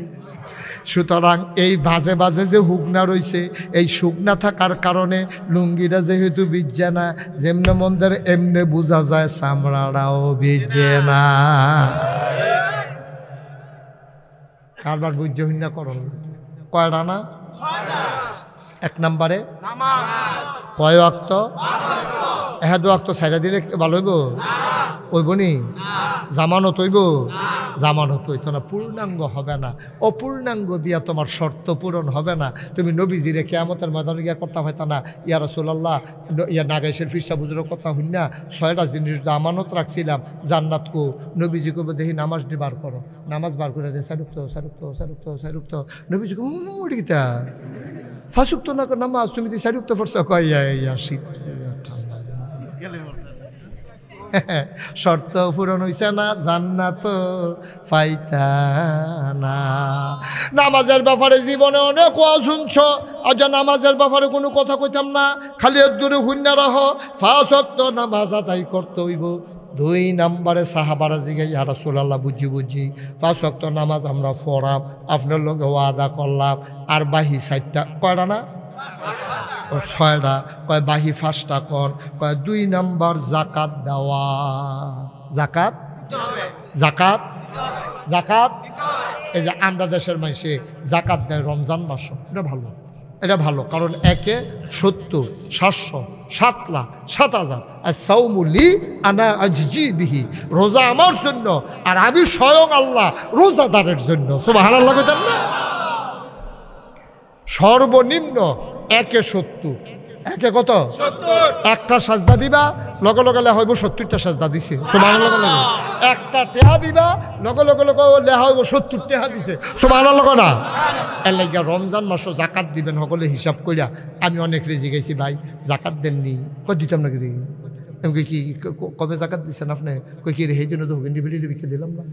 সুতরাং এই বাজে বাজে যে হুগনা রয়েছে, এই শুকনা থাকার কারণে লুঙ্গিটা যেহেতু ভিজে না, যেমনে মন্দের এমনে বোঝা যায় চামড়াটাও ভিজে না। কারবার বুঝছে হইনা করল কয়টা না? 1 নম্বরে কয় ওয়াক্ত? 1 ওয়াক্ত ছাইড়া দিলে ভালো হইব? হইব নি? জামানত হইব? জামানত হইতো না, পূর্ণাঙ্গ হবে না। অপূর্ণাঙ্গ দিয়া তোমার শর্ত পূরণ হবে না। তুমি নবীজিরে কিয়ামতের ময়দানে গিয়া করতে হইতা না, ইয়া রাসূলুল্লাহ, ইয়া নাগাইশের ফিরসা বুজুরের কথা হইন না, 6টা জিনিস আমানত রাখছিলাম জান্নাত কো। নবীজি কবে দেখি নামাজ বার করো, নামাজ বার করে দেয় সারুক্ত সারুক্ত সারুক্ত সারুক্ত। নবীজি উড়িতা ফাঁসুক্ত না নামাজ, তুমি তো সারুক্ত ফরছ কইয়া ইয়া শীত শর্ত পূরণ হইছে না, জান্নাত পাইতা না। নামাজের ব্যাপারে জীবনে অনেক শুনছ, আজ নামাজের ব্যাপারে কোনো কথা কইতাম না, খালি দূরে শূন্য রহ। 5 ওয়াক্ত নামাজ আদায় করতে হইব। 2 নম্বরে সাহাবারা জিগাই, ইয়া রাসূলুল্লাহ বুঝি বুঝি 5 ওয়াক্ত নামাজ আমরা পড়াম, আপনার লগে ওয়াদা করলাম, আর বাহি 4টা কয়টা না? 6টা। কয় বাহি 5টা কন? কয় 2 নম্বর জাকাত দেওয়া। জাকাত জাকাত জাকাত এই যে আমরা দেশের মানুষে জাকাত দেয় রমজান মাস, এটা ভালো, এটা ভালো। কারণ 70, 700, 7,00,000 আর সাউমুলি আনা আজজি বিহি, রোজা আমার জন্য আর আমি স্বয়ং আল্লাহ রোজাদারের জন্য। সুবহানাল্লাহ কইতেন না? সর্বনিম্ন 70, কত? 70। একটা সাজদা দিবা লগে লগে লেখা হইব 70টা সাজদা দিছে। সুবহানাল্লাহ। একটা টেহা দিবা লগে লগে লেখা হইব 70 টেহা দিছে। সুবহানাল্লাহ না? এর লাগা রমজান মাসও জাকাত দিবেন সকলে হিসাব কইরা। আমি অনেক রেজি গেছি ভাই জাকাত দেননি, কই দিতাম না কি রে? আমি কি কবে জাকাত দিছেন আপনি? কই কি রে সেই জন্য তো হগিন্নি বেড়ি ভিক্ষা দিলাম না।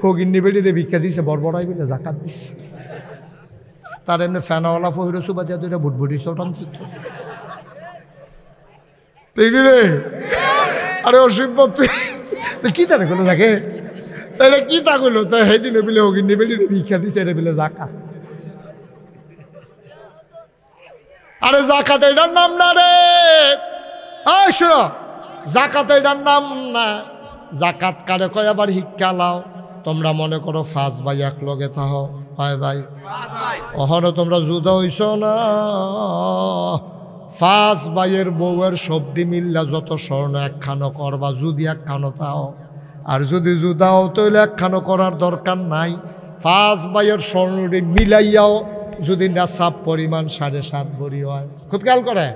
হগিন্নি বেড়ি ভিক্ষা দিছে বড়বড়াই বলে জাকাত দিছে। তার এমনি ফ্যানাওয়ালা ফহির সুবা যা দুইটা বুটবুটি সটান ঠিক রে। আরে অসীম কি তারে কোনো থাকে এটা কি তা করলো? তো সেই দিনে বিলে হগিন্নি বেড়ি ভিক্ষা দিছে, এটা বিলে জাকাত। আরে জাকাত এটার নাম না রে। এই শোনো, জাকাত এটার নাম না। জাকাত কারে কয় আবার শিক্ষা লাও। তোমরা মনে করো 5 ভাই এক লগে থাহ, হয় ভাই ওখানে তোমরা জুদা হইছ না। 5 ভাইয়ের বউয়ের সবদি মিল্লা যত স্বর্ণ একখানো করবা, যদি একখানো তাও। আর যদি জুদাও তৈলে একখানো করার দরকার নাই। 5 ভাইয়ের স্বর্ণটি মিলাইয়াও যদি নেশাব পরিমাণ 7.5 ভরি হয়, খুব খেয়াল করে,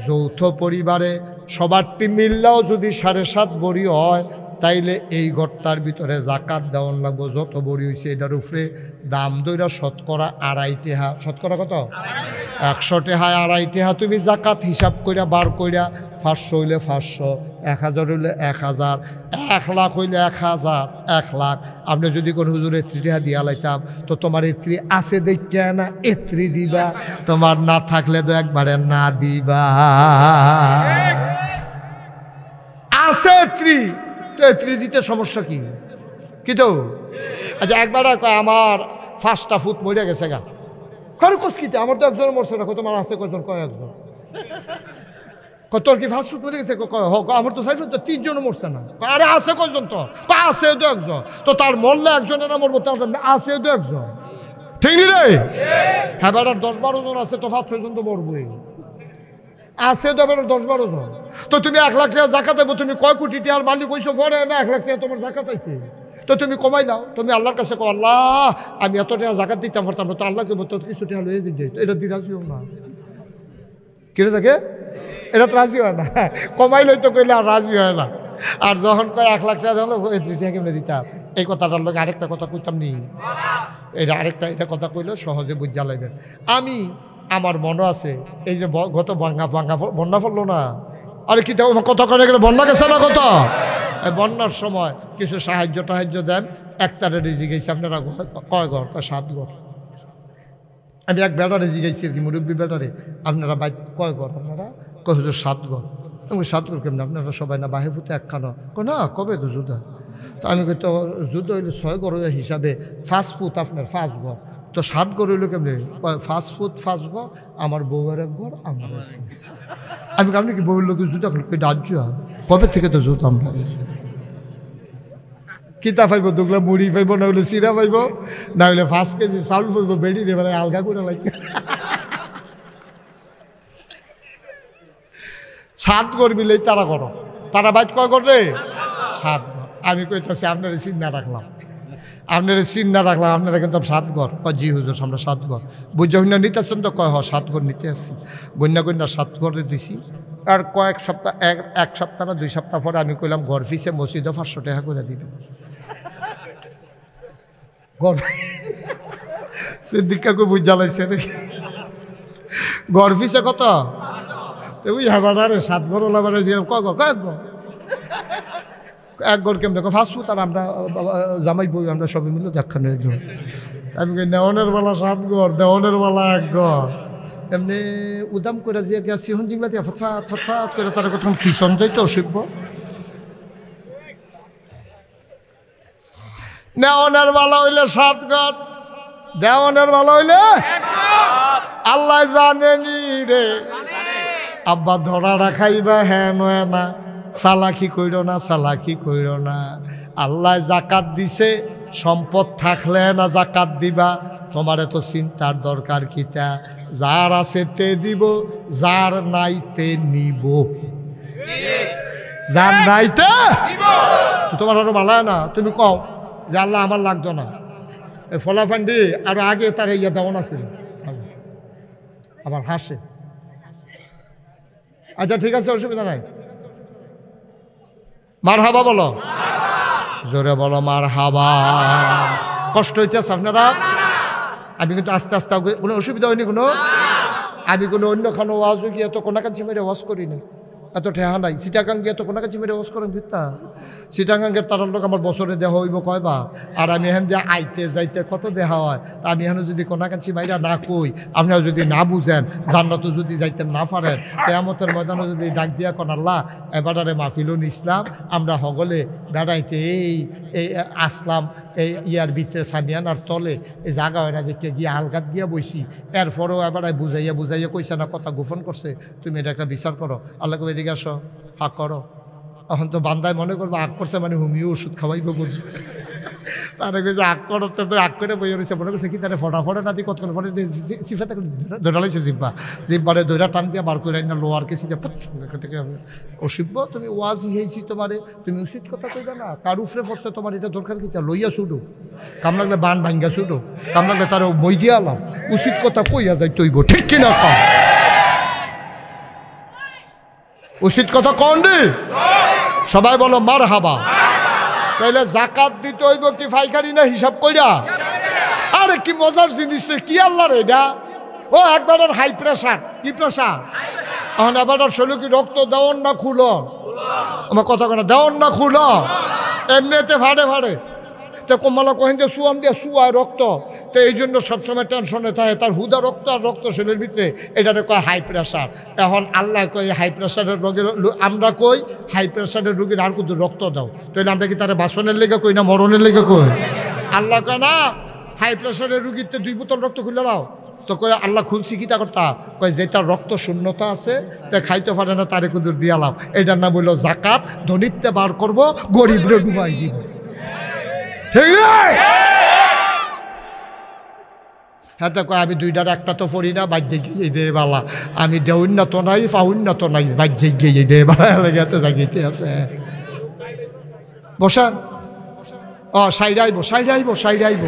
যৌথ পরিবারে সবারটি মিললেও যদি 7.5 ভরি হয়, তাইলে এই ঘরটার ভিতরে জাকাত দেওয়ান লাগবো। যত বড়ি হয়েছে এটার উপরে দাম দইরা শতকরা 2.5 টাকা। শতকরা কত? 100 টাকা 2.5 টাকা তুমি জাকাত হিসাব কইরা বার কইরা। 500 হইলে 500, 1000 হইলে 1000, 1 লাখ হইলে 1000, 1 লাখ। আপনি যদি কোনো হুজুর 3 টাকা দিয়া লাইতাম, তো তোমার 3 আছে দেখে না 3 দিবা, তোমার না থাকলে তো একবারে না দিবা। আছে 3 দিতে সমস্যা কি? কি তো আচ্ছা একবার আমার 5টা ফুট মরে গেছে গা, কারো কসকিতে আমার তো একজন মরছে না। তোমার আছে কয়জন? কয় একজন। তোর কি 5 ফুট মরে গেছে? আমার তো 4 ফুট, তো 3 জন মরছে না। আরে আছে কয়জন? তো আছে তো একজন। তো তার মরলে একজনের না মরবো, তার আছে তো একজন, ঠিক নি রে? হ্যাঁ বেটার 10-12 জন আছে, তো 5-6 জন তো মরবই। আছে তো বেটার 10-12 জন। তো তুমি 1 লাখ টাকা জাকাত দেবো, তুমি কয় কোটি টাকার মালিক হইছো পরে না 1 লাখ টাকা তোমার জাকাত আইছে। তো তুমি কমাই দাও, তুমি আল্লাহর কাছে কো, আল্লাহ আমি এত টাকা জাকাত দিতাম পারতাম না, তো আল্লাহকে বলতো কিছু টাকা লয়ে যেত, এটা দিয়ে রাজি হোক না। কিরে থাকে এটা তো রাজি হয় না, কমাইলে তো কইলে আর রাজি হয় না। আর যখন কয় 1 লাখ টাকা দিল, টাকা কেমনে দিতাম, এই কথাটার লোক আরেকটা কথা কইতাম নি, এটা আরেকটা এটা কথা কইলে সহজে বুঝা লাগবেন। আমার মনে আছে এই যে গত বন্যা পড়লো না, আরে কি কথা কয়ে গেলে বন্যা গেছে না কত, এই বন্যার সময় কিছু সাহায্য দেন। একটারে রেজি গেছি আপনারা কয় ঘর? 7 ঘর। আমি এক বেটারে জিগাইছি আর কি, মুরব্বী বেটারে, আপনারা বাই কয় ঘর? আপনারা কয় 7 ঘর। আমি 7 ঘর কেমন? আপনারা সবাই না বাহে ফুটে একখানো না, কবে তো যুদ্ধ। তো আমি কই তো যুদ্ধ হইলে 6 ঘর হিসাবে 5 ফুট আপনার 5 ঘর, তো 7 ঘর হইলো কেমনি? 5 ফুট 5 ঘর, আমার বউয়ের 1 ঘর, আমার 1 ঘর। আমি আপনি কি বউয়ের লোকের জুতা ডাজ্য কবে থেকে তো জুতো আমরা কিতা পাইব? দুগলা মুড়ি পাইব, না হলে চিরা পাইব, না হলে 5 কেজি চাউল পাইব, বেড়ি রে মানে আলগা করে লাগে। 7 ঘর মিলেই তারা করো, তারা বাইট কয় ঘর রে? 7 ঘর। আমি কইতাছি আপনারা চিন্তা রাখলাম, আপনারা কিন্তু 7 ঘর। জি হুজুর আমরা 7 ঘর। বুঝা নিতেছেন তো? কয় 7 ঘর নিতে আসছি। গন্যা 7 ঘরে দিছি। আর কয়েক সপ্তাহ 1 সপ্তাহ না 2 সপ্তাহ পরে আমি কইলাম ঘর ফিসে মসজিদে 500 টাকা করে দিবেন। সিদ্দিকা কই বুঝা লাইছে রে, ঘর ফিসে কত? ওই হাবারে 7 ঘর ওলা মানে কয় ঘর? 1 ঘর কেমন? 5 ফুট। আর আমরা জামাই বই আমরা সবাই মিলে একখানে ঘর। আমি কই নেওয়ানের বেলা 7 ঘর, দেওয়ানের বেলা 1 ঘর। এমনি উদাম করে যে গেছি হন জিংলা দিয়ে ফটফাট করে তারা কতক্ষণ খিচন যাইতো শিখব। নেওয়ানের বেলা হইলে 7 ঘর, দেওয়ানের বেলা হইলে আল্লাহ জানেনি রে। আব্বা ধরা রাখাইবা হ্যাঁ নয় না, চালাকি কইরো না, চালাকি কইরো না। আল্লাহ জাকাত দিছে, সম্পদ থাকলে না জাকাত দিবা, তোমার এত চিন্তার দরকার কিতা? যার আছে তে দিব, যার নাইতে নিব। যার নাইতে তোমার আরো ভালো না, তুমি কও যে আল্লাহ আমার লাগতো না, এই ফলাফান্ডি আরো আগে তার ইয়ে দেওয়া আছে, আবার হাসে। আচ্ছা ঠিক আছে, অসুবিধা নাই। মার হাবা বলো, জোরে বলো মার হাবা। কষ্ট হইতেছে আপনারা? আমি কিন্তু আস্তে আস্তে, কোনো অসুবিধা হয়নি কোনো? আমি কোনো অন্য খানো ওয়াজ গিয়ে এত কোনাকাছি মেরে ওয়াজ করি না, এত ঠেহা নাই। সিটাগাং গিয়ে এত কোনাকাছি মেরে ওয়াজ করেন ভিত্তা। সিটাগাঙ্গের তার লোক আমার বছরে দেহা হইব কয়বার, আর আমি এখান দিয়ে আইতে যাইতে কত দেহা হয়। তা আমি এখানে যদি কোনাকাছি মাইরা না কই, আপনারা যদি না বুঝেন, জান্নাত যদি যাইতে না পারেন, কিয়ামতের ময়দানে যদি ডাক দিয়া কোন আল্লাহ এবারে মাহফিলুল ইসলাম আমরা হগলে বেড়াইতে এই আসলাম, এই ইয়ার ভিতরে সামিয়ানার তলে এই জায়গা হয় না, দেখে গিয়ে আলগাত গিয়া বইছি, এরপরেও এবারে বুঝাইয়া বুঝাইয়া কইছে না, কথা গোপন করছে, তুমি এটা একটা বিচার করো। আল্লাহ কবে এদিকে আসো, হাক করো। এখন তো বান্দায় মনে করবো আগ করছে মানে হোমিও ওষুধ খাওয়াইবো বুঝি। তারা কইছে আগ করতে, তো আগ করে বই রয়েছে, মনে করছে কি তারা ফটাফটে নাতি কতক্ষণ ফটে সিফাতে ধরালাইছে জিব্বারে দৈরা টান দিয়ে বার করে না লোয়ার কেসি থেকে অসিব্য, তুমি ওয়াজ হয়েছি তোমারে, তুমি উচিত কথা কইবা না, কার উফরে পড়ছে তোমার এটা দরকার কি? তা লইয়া ছুটো, কাম লাগলে বান ভাঙ্গা ছুটো, কাম লাগলে তার মই দিয়া আলাম, উচিত কথা কইয়া যাই তৈব, ঠিক কিনা? কাম উচিত কথা কন রে, সবাই বলো মার হাবা। তাইলে জাকাত দিতে হইব কি ফাইকারি না হিসাব কইরা? আরে কি মজার জিনিস রে, কি আল্লাহ রে এটা। ও একবারের হাই প্রেশার, কি প্রেশার? এখন এবার শৈল কি রক্ত দেওয়ান না খুলো, আমার কথা কেন দেওয়ান না খুলো, এমনিতে ভাড়ে ভাড়ে তো কমলা কহেন যে সুয়াম দিয়ে সুয়ায় রক্ত, তো এই জন্য সবসময় টেনশনে থাকে, তার হুদা রক্ত আর রক্ত শরীরের ভিতরে, এটারে কয় হাই প্রেশার। এখন আল্লাহ কয় হাই প্রেশারের রোগের, আমরা কই হাই প্রেশারের রোগীর আর কিন্তু রক্ত দাও, তাহলে আমরা কি তারা বাসনের লেগে কই না মরণের লেগে কই? আল্লাহ কয় না, হাই প্রেশারের রুগীতে 2 বোতল রক্ত খুলে দাও। তো কয়ে আল্লাহ খুলছি কি তা করতা, কয় যে তার রক্ত শূন্যতা আছে, তা খাইতে পারে না, তারে কুদুর দিয়ালাম, এটার নাম হইল জাকাত। ধনীতে বার করবো, গরিবরে ডুবাই দিব, ঠিক নাই? হ্যাঁ তো কয় আমি 2টার একটা তো পড়ি না, বাজ্যে গিয়ে দে বালা, আমি দেউন্নত নাই ফাউন্নত নাই, বাজ্যে গিয়ে দে বালা লেগে জাগিতে আছে। বসান, ও সাইড আইব, সাইড আইব, সাইড আইব,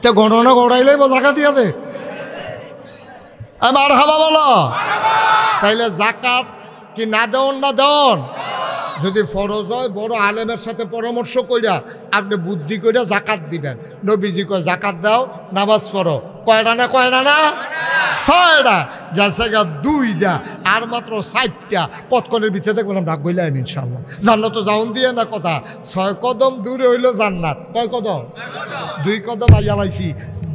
তো গণনা গড়াইলেই জাকা দিয়া দে, আমার হাবা বলো। তাইলে জাকাত কি না দেওন না দেওন? যদি ফরজ হয় বড় আলেমের সাথে পরামর্শ কইরা আপনি বুদ্ধি কইরা জাকাত দিবেন। নবীজি কয় জাকাত দাও, নামাজ পড়ো, কয়টা না কয়টা না? 6টা, গেছে গা 2টা, আর মাত্র 4টা। কতক্ষণের ভিতরে দেখবেন ডাক বইলাম ইনশাল্লাহ। জান্নাত যাওন দিয়ে না কথা, 6 কদম দূরে হইল জান্নাত। কয় কদম? 2 কদম আইয়া লাইছি,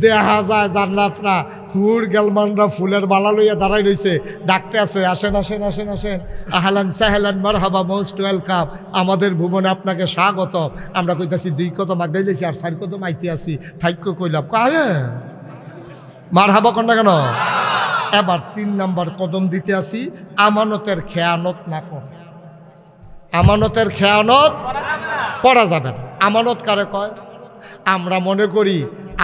দেখা যায় জান্নাত না। হুর গেলমানরা ফুলের মালা লইয়া দাঁড়াই রয়েছে, ডাকতে আছে, আসেন আসেন আসেন আসেন, আহলান সাহলান মারহাবা, মোস্ট ওয়েলকাম, আমাদের ভুবনে আপনাকে স্বাগত। আমরা কইতাছি 2 কদম আগাই লাইছি আর 4 কদম আইতে আসি, থাইক্য কইলাম কাহে মারহাবা কর না কেন? এবার 3 নাম্বার কদম দিতে আসি, আমানতের খেয়ানত না কর। আমানতের খেয়ানত করা যাবে না। আমানত কারে কয়? আমরা মনে করি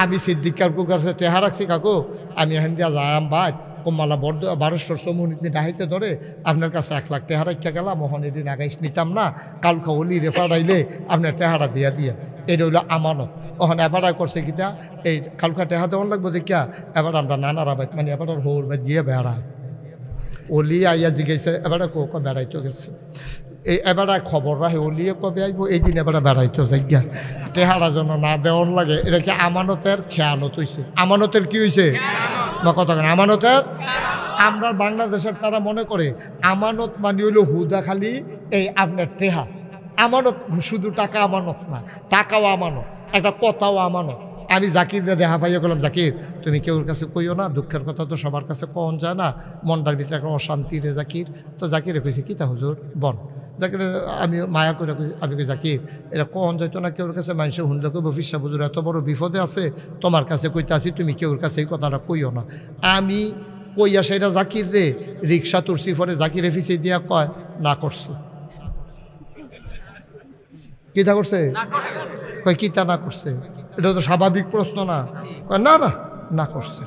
আমি সিদ্দিকার কাছে টেহা রাখছি, কাকু আমি এখান দিয়া যাইম ভাই, কমালা বড় 1200 সমুনিতে ডাহাইতে ধরে আপনার কাছে 1 লাখ টেহা রাখা গেলাম, মোহন এদিন আগাইস নিতাম না, কালকা হলি রেফার আইলে আপনার টেহারা দিয়া দিয়ে, এটা হইলো আমানত। ওখানে এবারে করছে কিতা, এই কালকা টেহা দেওয়ান লাগবো দেখিয়া এবার আমরা নানারা বাইত মানে এবার হোর বাই গিয়ে বেড়ায়, অলি আইয়া জিগাইছে, এবারে বেড়াইতে গেছে, এই এবারে খবর রাখে অলিয়ে কবে আইব, এই দিন এবারে বেড়াইতো যাইয়া, টেহারা যেন না দেওয়ান লাগে। এটা কি আমানতের খেয়ানত হয়েছে? আমানতের কি হয়েছে না কথা কেন? আমানতের, আমরা বাংলাদেশের তারা মনে করে আমানত মানে হইল হুদা খালি এই আপনার টেহা। আমানত শুধু টাকা আমানত না, টাকাও আমানত, একটা কথাও আমানত। আমি জাকিররে দেখা পাইয়া গেলাম, জাকির তুমি কেউর কাছে কইও না, দুঃখের কথা তো সবার কাছে কন যায় না, মনটার ভিতরে একটা অশান্তি রে জাকির। তো জাকিরে কইছে কি তা হুজুর বন, জাকির আমি মায়া করে আমি কই জাকির এটা কন যাইতো না কেউর কাছে, মানুষের হুন্ডা কইব ফিসা হুজুর এত বড় বিপদে আছে, তোমার কাছে কইতে আসি, তুমি কেউর কাছে এই কথাটা কইও না। আমি কইয়া সেটা জাকির রে রিক্সা তুরসি পরে জাকিরে ফিসে দিয়া কয় না করছে, কিতা করছে? কয় কিতা না করছে? এটা তো স্বাভাবিক প্রশ্ন না? কয় না না না করছে।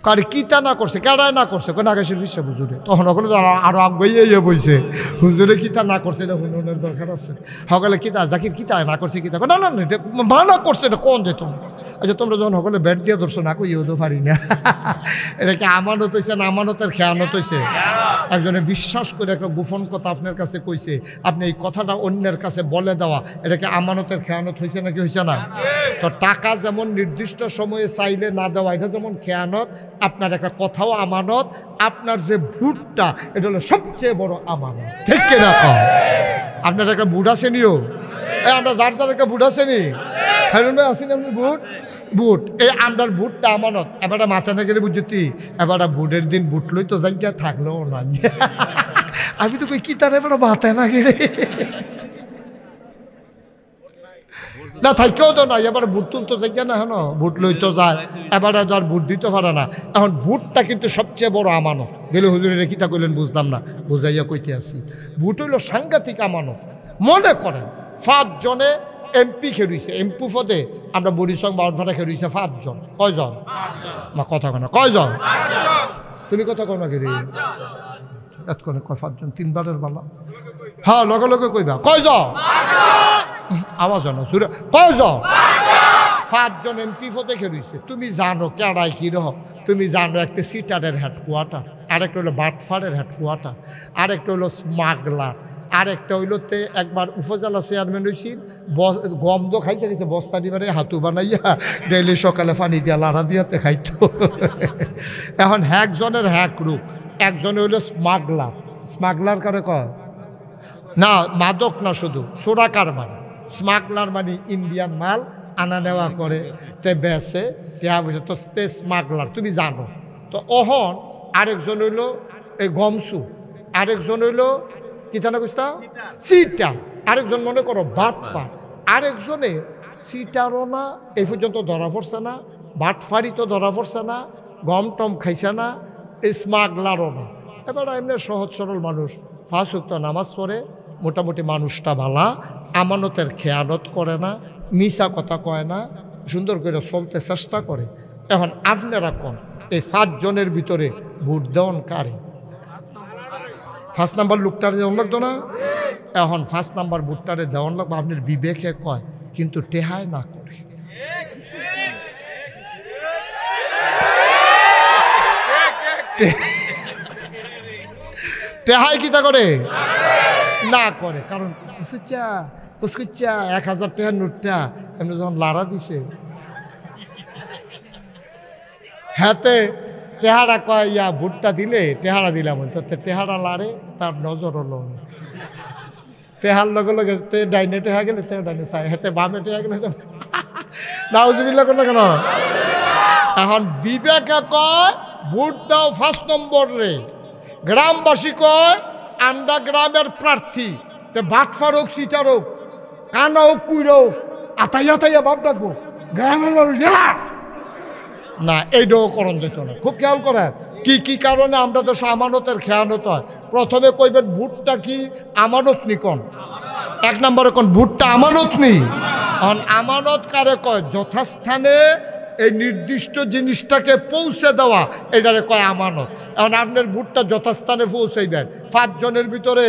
কার কিতা না করছে? কেডায় না করছে? কয় নাগেশের ফিসা হুজুরে। তখন ওখানে তো আরো আগে বইছে, হুজুরে কিতা না করছে এটা হুনুনের দরকার আছে। সকলে কিতা জাকির কিতা না করছে কিতা? না না এটা মানা করছে, এটা কোন যেত? আচ্ছা তোমরা যখন সকলে ব্যাট দিয়ে ধরছো না কইও তো পারি না। এটা কি আমানত হয়েছে না আমানতের খেয়ানত হয়েছে? একজনে বিশ্বাস করে একটা গোপন কথা আপনার কাছে কইছে, আপনি এই কথাটা অন্যের কাছে বলে দেওয়া, এটা কি আমানতের খেয়ানত হয়েছে নাকি হয়েছে না? তো টাকা যেমন নির্দিষ্ট সময়ে চাইলে না দেওয়া এটা যেমন খেয়ানত, আপনার একটা কথাও আমানত, আপনার যে ভোটটা এটা হলো সবচেয়ে বড় আমানত। ঠিক কিনা কও? আপনার একটা বুট আছে নিও, আমরা যার যার একটা বুট আছে নি, খাইরুন ভাই আসেন আপনি বুট বুট এই আমরার বুটটা আমানত। এবারটা মাথা না গেলে বুঝতি, এবারটা বুটের দিন বুট লই তো যাই থাকলেও না। আমি তো কই কি তার এবার মাথায় না গেলে না থাকেও তো না, এবার বুট তুলতে যাই না, হ্যাঁ বুট লই তো যায়, এবারে তো আর বুট দিতে পারে না। এখন বুটটা কিন্তু সবচেয়ে বড় আমানত। গেলে হুজুরের কিতা কইলেন বুঝলাম না, বুঝাইয়া কইতে আসি। বুট হইল সাংঘাতিক আমানত। মনে করেন 5 জনে এমপি খেলুইছে, এমপি পদে আমরা বরিসং বাউনফাটা খেলুইছে 5 জন। কয়জন? মা কথা কয় না, কয়জন? তুমি কথা কও না খেলি কয় 5 জন, 3 বারের বালা। হ্যাঁ লগে লগে কইবা কয়জন? আওয়াজ না সুরে কয়জন? 5 জন এমপি পদে খেলুইছে। তুমি জানো কেডাই কি রকম? তুমি জানো একটা সিটারের হেডকোয়ার্টার, আরেকটা হলো বাটফারের হেডকোয়ার্টার, আরেকটা হলো স্মাগলার, আরেকটা হইলোতে একবার উপজেলা চেয়ারম্যান হয়েছিল, গন্ধ খাইছে গেছে বস্তা দিবারে হাতু বানাইয়া ডেইলি সকালে পানি দিয়া লাড়া দিয়াতে খাইতো। এখন একজনের হ্যাক রূপ, একজনে হইলো স্মাগলার। স্মাগলার কারে কয় না মাদক না শুধু চোরা কারবার। স্মাগলার মানে ইন্ডিয়ান মাল আনা নেওয়া করে, তে বেচে টেহা বসে, তো তে স্মাগলার তুমি জানো। তো অহন আরেকজন হইলো এই গমসু, আরেকজন হইলো কি জানা কইতা সিটা, আরেকজন মনে করো বাটফার, আরেকজনে সিটারও না এই পর্যন্ত ধরা পড়ছে না, বাটফারি তো ধরা পড়ছে না, গম টম খাইছে না, স্মাগলারও না। এবার এমনি সহজ সরল মানুষ, 5 ওয়াক্ত নামাজ পড়ে, মোটামুটি মানুষটা ভালা, আমানতের খেয়ানত করে না, মিছা কথা কয় না, সুন্দর করে চলতে চেষ্টা করে। এখন আপনারা কোন এই 5 জনের ভিতরে ভোট দেওয়ান কারে? 5 নাম্বার লোকটারে দেওয়ান লাগতো না? এখন 5 নাম্বার ভোটটারে দেওয়ান লাগবে, আপনার বিবেকে কয়, কিন্তু টেহায় না করে। টেহাই কিতা করে না করে, কারণ 1000 টাকার নোটটা এমনি যখন লাড়া দিছে, হাতে টেহারা কয় ইয়া ভুট্টা দিলে টেহারা দিলাম, তো টেহারা লাড়ে তার নজর হলো টেহার লগে লগে তে ডাইনে টেহা গেলে তে ডাইনে চাই, হাতে বামে টেহা গেলে নাউজুবিল্লাহ করলো কেন? এখন বিবেকে কয় ভোট দাও 5 নম্বর রে, গ্রামবাসী কয় আমরা গ্রামের প্রার্থী, তে বাটফার হোক সিটার হোক কানা হোক কুইরা হোক আতাইয়া তাইয়া বাপ ডাকবো গ্রামের মানুষ না, এইটাও করণ যেত না। খুব খেয়াল করেন কি কি কারণে আমরা তো আমানতের খেয়ানত হয়। প্রথমে কইবেন ভোটটা কি আমানত নি? কোন 1 নম্বরে কোন ভোটটা আমানত নি? আমানত কারে কয়? যথাস্থানে এই নির্দিষ্ট জিনিসটাকে পৌঁছে দেওয়া, এটারে কয় আমানত। এখন আপনার ভোটটা যথাস্থানে পৌঁছাইবেন, 5 জনের ভিতরে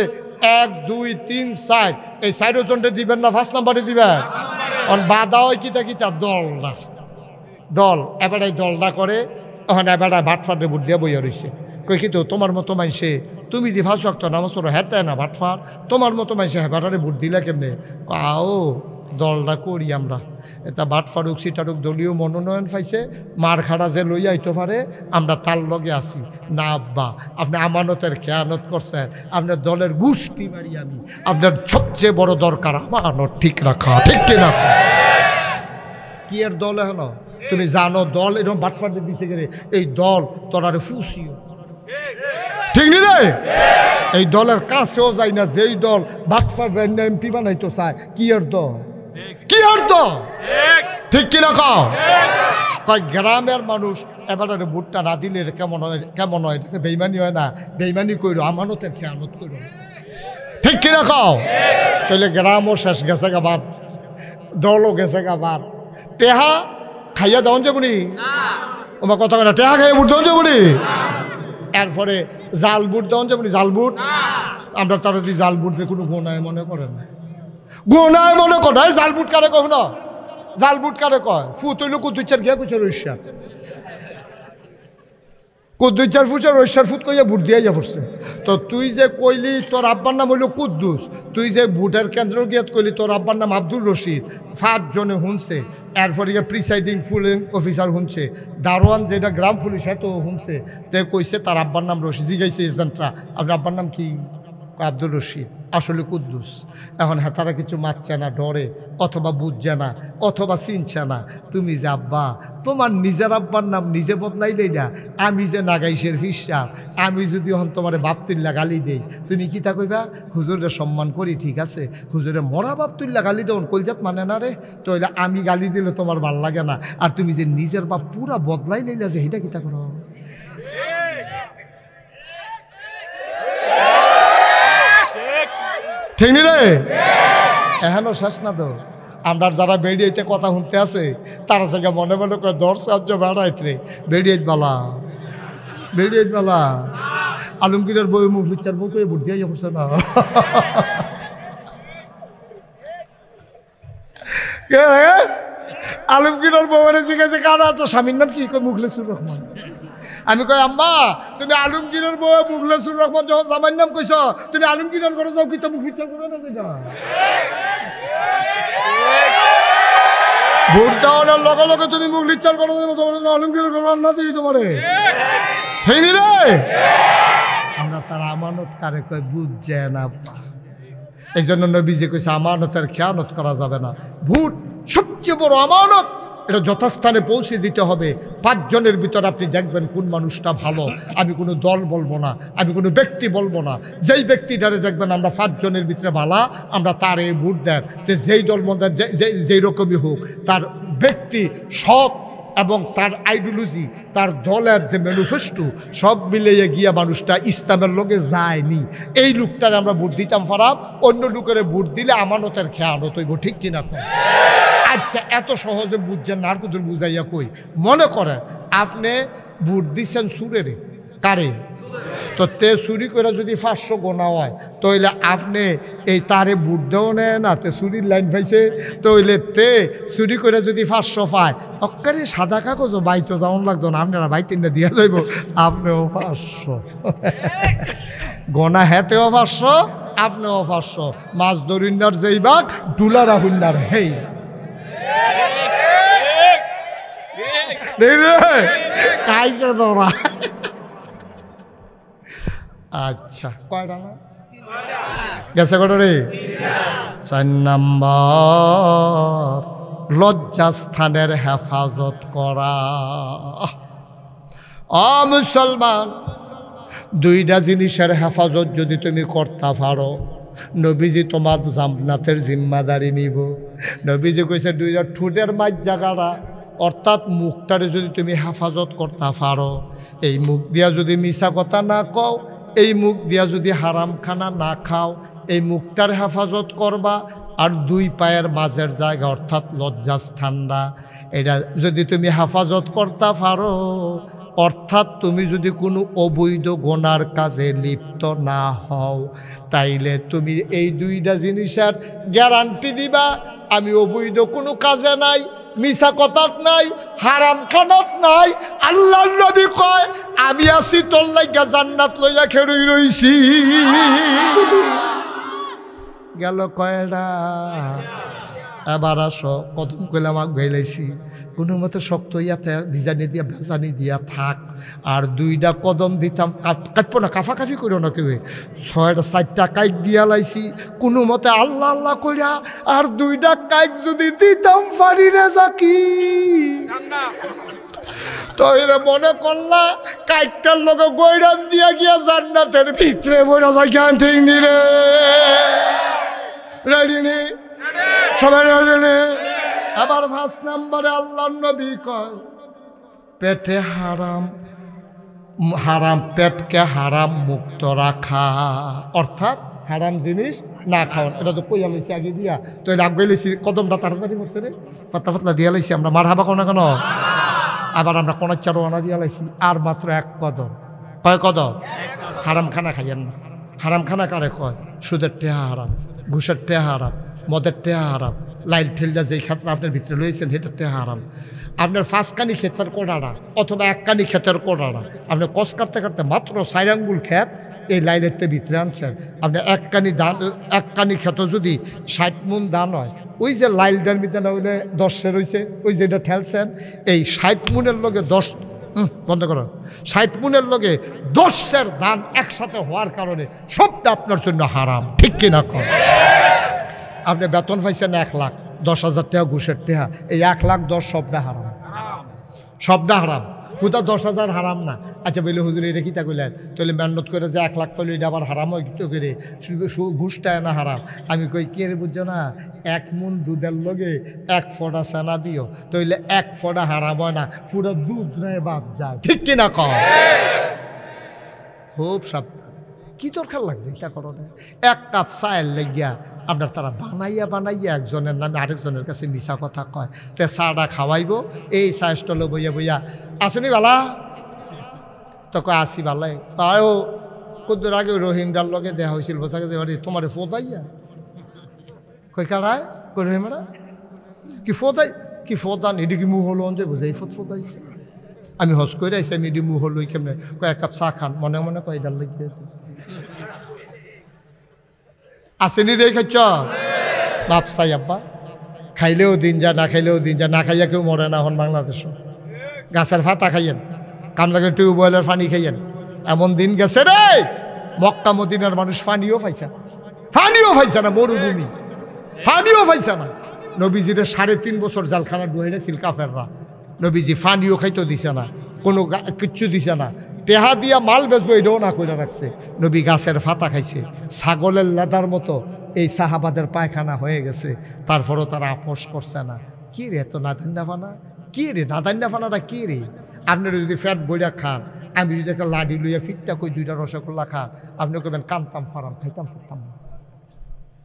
1 2 3 4 এই 4 জনকে দিবেন না 5 নম্বরে দিবেন। বাধা হয় কিতা কিতা দল না দল, এবার এই দলটা করে, এখন এবার বাটফারে ভোট দিয়ে বইয়া রয়েছে। কই কিন্তু তোমার মতো মানুষে তুমি দি 5 ওয়াক্ত নামাজ পড়ো, হেতে না বাটফার, তোমার মতো মানুষে হেবাটারে ভোট দিলে কেমনে? আও দলটা করি আমরা, এটা বাটফারুক সিটারুক দলীয় মনোনয়ন পাইছে, মার খাড়া যে লইয়া আইতে পারে, আমরা তার লগে আছি না। আব্বা আপনি আমানতের খেয়ানত করছেন, আপনার দলের গোষ্ঠী মারি আমি, আপনার সবচেয়ে বড় দরকার আমানত ঠিক রাখা, ঠিক কিনা? কি এর দল এখন তুমি জানো? দল এরকম বাটফার দিছে গেলে এই দল তোরারে ফুসিও, ঠিক নি রে? এই দলের কাছেও যাই না, যেই দল বাটফার এমপি বানাইতো চায়, কি এর দল? কি এর দল? ঠিক কিনা কও? কয় গ্রামের মানুষ এবারে ভোটটা না দিলে কেমন হয়? কেমন হয়? বেইমানি হয় না? বেইমানি কইরো, আমানতের খেয়ানত কইরো, ঠিক কিনা খাও তাহলে গ্রামও শেষ গেছে গা বাদ, দলও গেছে গা বাদ। টেহা খাইয়া দেওয়া যাবনি, আমার কথা কথা টেহা খাইয়া বুট দেওয়া যাবনি। এরপরে জাল বুট দেওয়া যাবনি, জাল বুট। আমরা তারা যদি জাল বুট দিয়ে কোনো গোনায় মনে করেন, গোনায় মনে করে জাল বুট কারে কহ না, জাল বুট কারে কয়? ফুট হইল কুদুচার গিয়া কুচার ঐশ্বার, কুদ্দুচার ফুচার ঐশ্বার ফুট কইয়া বুট দিয়া পড়ছে। তো তুই যে কইলি তোর আব্বার নাম হইল কুদ্দুস, তুই যে বুটের কেন্দ্র গিয়াত কইলি তোর আব্বার নাম আব্দুল রশিদ, 5 জনে শুনছে। এরপরে প্রিসাইডিং পুলিং অফিসার শুনছে, দারোয়ান যেটা গ্রাম পুলিশ হ্যাঁ তো শুনছে। তে কইছে তার আব্বার নাম রশিদ, জিগাইছে এজেন্টরা আপনার আব্বার নাম কি? আব্দুল রশিদ, আসলে কুদ্দুস। এখন হ্যাঁ তারা কিছু মারছে না, ডরে, অথবা বুঝছে না, অথবা চিনছে না। তুমি যে আব্বা, তোমার নিজের আব্বার নাম নিজে বদলাইলেই না। আমি যে নাগাইশের ফিসাব, আমি যদি হন তোমার বাপতুল্লা গালি দেই, তুমি কি তা কইবা? হুজুরের সম্মান করি, ঠিক আছে, হুজুরে মরা বাপতুল্লা গালি দেন, কলজাত মানে না রে। তো হইলে আমি গালি দিলে তোমার ভাল লাগে না, আর তুমি যে নিজের বাপ পুরা বদলাই লইলা যে এটা কি তা করো? ঠিক নি রে? এখনো শেষ না তো। আমরা যারা বেরিয়েতে কথা শুনতে আছে তারা থেকে মনে মনে করে 10 সাহায্য বেড়াইত রে, বেরিয়ে বালা, বেরিয়ে বালা। আলমগীরের বই মুখ বিচার বই বুট দিয়ে পড়ছে না। আলমগীরের বউরে জিজ্ঞাসা কারা তো স্বামীর নাম কি? মুখলেসুর রহমান। আমি কই আম্মা তুমি আলমগীরের বউ মুখলেসুর রহমান যখন জামাইর নাম কইছ, তুমি আলমগীরের ঘরে যাও কি? তো মুখ বিচার করে না যেটা ভোট দেওয়ার লগে লগে তুমি মুখ বিচার করে দেবো, তোমার আলমগীরের ঘর না দিই তোমারে। হয়নি রে? আমরা তার আমানত কারে কয় বুঝছে না। এই জন্য নবীজি কইছে আমানতের খেয়ানত করা যাবে না। ভোট সবচেয়ে বড় আমানত, এটা যথাস্থানে পৌঁছে দিতে হবে। 5 জনের ভিতর আপনি দেখবেন কোন মানুষটা ভালো। আমি কোনো দল বলবো না, আমি কোনো ব্যক্তি বলবো না, যেই ব্যক্তিটারে দেখবেন আমরা 5 জনের ভিতরে ভালো, আমরা তারে ভোট দেন। তো যেই দল মন্দের যেই রকমই হোক, তার ব্যক্তি সৎ এবং তার আইডিওলজি, তার দলের যে ম্যানিফেস্টো সব মিলিয়ে গিয়া মানুষটা ইসলামের লগে যায়নি, এই লোকটারে আমরা ভোট দিতাম পারাম। অন্য লোকের ভোট দিলে আমানতের খেয়ানত হইব, ঠিক কিনা? আচ্ছা, এত সহজে বুঝছেন না, আর কুদুর বুঝাইয়া কই। মনে করেন আপনি ভোট দিচ্ছেন সুরেরে, কারে? তো তে চুরি করে যদি 500 গোনা হয়, তাইলে আপনি এই তারে ভোট দেও নেয় না, তে চুরির লাইন পাইছে। তাইলে তে চুরি করে যদি 500 পায়, অক্কারে সাদা কাগজও বাইতো যাওয়ান লাগতো না, আপনারা বাই 3টা দিয়া যাইব, আপনিও 500 গোনা, হেতেও 500, আপনিও 500। মাছ ধরিনার যেই বাঘ, ডুলারা হুন্নার হেই। খাইছে তোরা। আচ্ছা, কয়টা না গেছে কটা রে? 4 নম্বর, লজ্জাস্থানের হেফাজত করা। মুসলমান, 2টা জিনিসের হেফাজত যদি তুমি করতে পারো, নবীজি তোমার জান্নাতের জিম্মাদারি নিব। নবীজি কইছে 2টা ঠোঁটের মাঝ জায়গাটা, অর্থাৎ মুখটারে যদি তুমি হেফাজত করতে পারো, এই মুখ দিয়া যদি মিছা কথা না কও, এই মুখ দিয়া যদি হারাম খানা না খাও, এই মুখটার হেফাজত করবা। আর 2 পায়ের মাঝের জায়গা অর্থাৎ লজ্জাস্থানটা, এটা যদি তুমি হেফাজত করতে পারো, অর্থাৎ তুমি যদি কোনো অবৈধ গোনার কাজে লিপ্ত না হও, তাইলে তুমি এই 2টা জিনিসের গ্যারান্টি দিবা আমি অবৈধ কোনো কাজে নাই, মিছা কথাত নাই, হারাম খানাত নাই। আল্লাহর নবী কয় আমি আছি তোর লাগা জান্নাত লইয়া খেরুই রইছি। গেল কয়টা? এবার আসো, কদম কইলে আমাকে গাইলাইছি, কোনো মতে শক্ত ইয়াতে ভিজানি দিয়া ভেজানি দিয়া থাক। আর 2টা কদম দিতাম, কাটবো না, কাফাকাফি করো না কেউ। 6টা কাইক দিয়া লাইছি কোনো মতে আল্লাহ আল্লাহ কইরা। আর 2টা কাইক যদি দিতাম পারি রে জাকি, তাইলে মনে করলা কাইকটার লগে গৈরান দিয়া গিয়া জান্নাতের ভিতরে বইরা যায়। জ্ঞান ঠিক নি রে? রেডি নি? সবাই রেডি নি? আবার 5 নম্বরে আল্লাহর নবী কয় পেটে হারাম, হারাম পেটকে হারাম মুক্ত রাখা, অর্থাৎ হারাম জিনিস না খাওয়ান। এটা তো কইয়া লাইছি আগে দিয়া, তো রাগ গেলেছি কদমটা তাড়াতাড়ি করছে রে, পাতলা পাতলা দিয়া লাইছি আমরা। মার হাবা কোনা কেন? আবার আমরা কোনার চারো আনা দিয়া লাইছি। আর মাত্র এক কদম। কয় কদম? হারাম খানা খাইয়েন না। হারাম খানা কারে কয়? সুদের টেহা হারাম, ঘুষের টেহা হারাম, মদের টেহা হারাম, লাইল ঠেলটা যেই ক্ষেত্রে আপনার ভিতরে লইছেন সেটার টেহা হারাম। আপনার 5 কানি ক্ষেতের কোড়াড়া অথবা 1 কানি ক্ষেতের কোড়াড়া আপনি কষ কাটতে কাটতে মাত্র 4 আঙ্গুল ক্ষেত এই লাইলের ভিতরে আনছেন। আপনি 1 কানি ধান, 1 কানি ক্ষেত যদি 60 মণ ধান হয়, ওই যে লাইলটার ভিতরে না হইলে 10 রয়েছে, ওই যেটা ঠেলছেন এই 60 মণের লগে 10 বন্ধ করো, 60 মণের লগে 10 ধান একসাথে হওয়ার কারণে সবটা আপনার জন্য হারাম। ঠিক কিনা কর? আপনি বেতন পাইছেন 1 লাখ, 10,000 টাকা ঘুষের টাকা, এই 1 লাখ 10 সবটা হারাম, সবটা হারাম। হুদা 10,000 হারাম না। আচ্ছা বলে হুজুর এটা কিতা কইলেন? তাহলে মেহনত করে যে 1 লাখ পেলে এটা আবার হারাম হয় তো করে, ঘুষটা না হারাম? আমি কই কে রে বুঝছো না, 1 মণ দুধের লগে 1 ফোঁটা ছানা দিও, তাইলে 1 ফোঁটা হারাম হয় না, পুরো দুধ নয় বাদ যায়। ঠিক কিনা কও? খুব সাবধান। কি দরকার লাগছে এটা করো না? 1 কাপ চায়ের লেগিয়া আপনার তারা বানাইয়া বানাইয়া একজনের নামে আরেকজনের কাছে মিশা কথা কয়, তে চাটা খাওয়াইব, এই চা স্টলে বইয়া বইয়া আসেনি বালা, তো কয় আসি বালাই। তাও কদ্দুর আগে রহিমদার লগে দেখা হয়েছিল, বসাকে যে বাড়ি তোমার ফোদাইয়া কই কারায় কই রহিমরা কি ফোদাই, কি ফোদান এটি কি মুহ হলো যে বোঝাই ফোদাইছে। আমি হজ করে আইসি, আমি এটি মুহ হলো কেমনে? কয় 1 কাপ চা খান, মনে মনে কয় এটার লাগিয়ে আসেনি রে খাইছ বাপ চাই আব্বা, খাইলেও দিন যা, না খাইলেও দিন যা, না খাইয়া কেউ মরে না। এখন বাংলাদেশ গাছের ফাতা খাইয়েন, কাম লাগে টিউবওয়েলের পানি খাইয়েন, এমন দিন গেছে রে মক্কা মদিনার মানুষ পানিও পাইছে না, পানিও পাইছে না, মরুভূমি পানিও পাইছে না। নবীজিরে 3.5 বছর জালখানা ডুয়ে রেছিল কাফেররা, নবীজি পানিও খাইতে দিছে না, কোনো কিচ্ছু দিছে না, টেহা দিয়া মাল বেচবো এটাও না করে রাখছে। নবী গাছের ফাতা খাইছে, ছাগলের লেদার মতো এই সাহাবাদের পায়খানা হয়ে গেছে, তারপরও তারা আপোষ করছে না। কি রে এত নাদান্ডা ফানা? কি রে নাদান্ডা ফানাটা কি রে? আপনারা যদি ফ্যাট বইয়া খান, আমি যদি একটা লাডি লইয়া ফিটটা কই 2টা রসগোল্লা খান, আপনি কবেন কামতাম ফারাম, খাইতাম ফারতাম।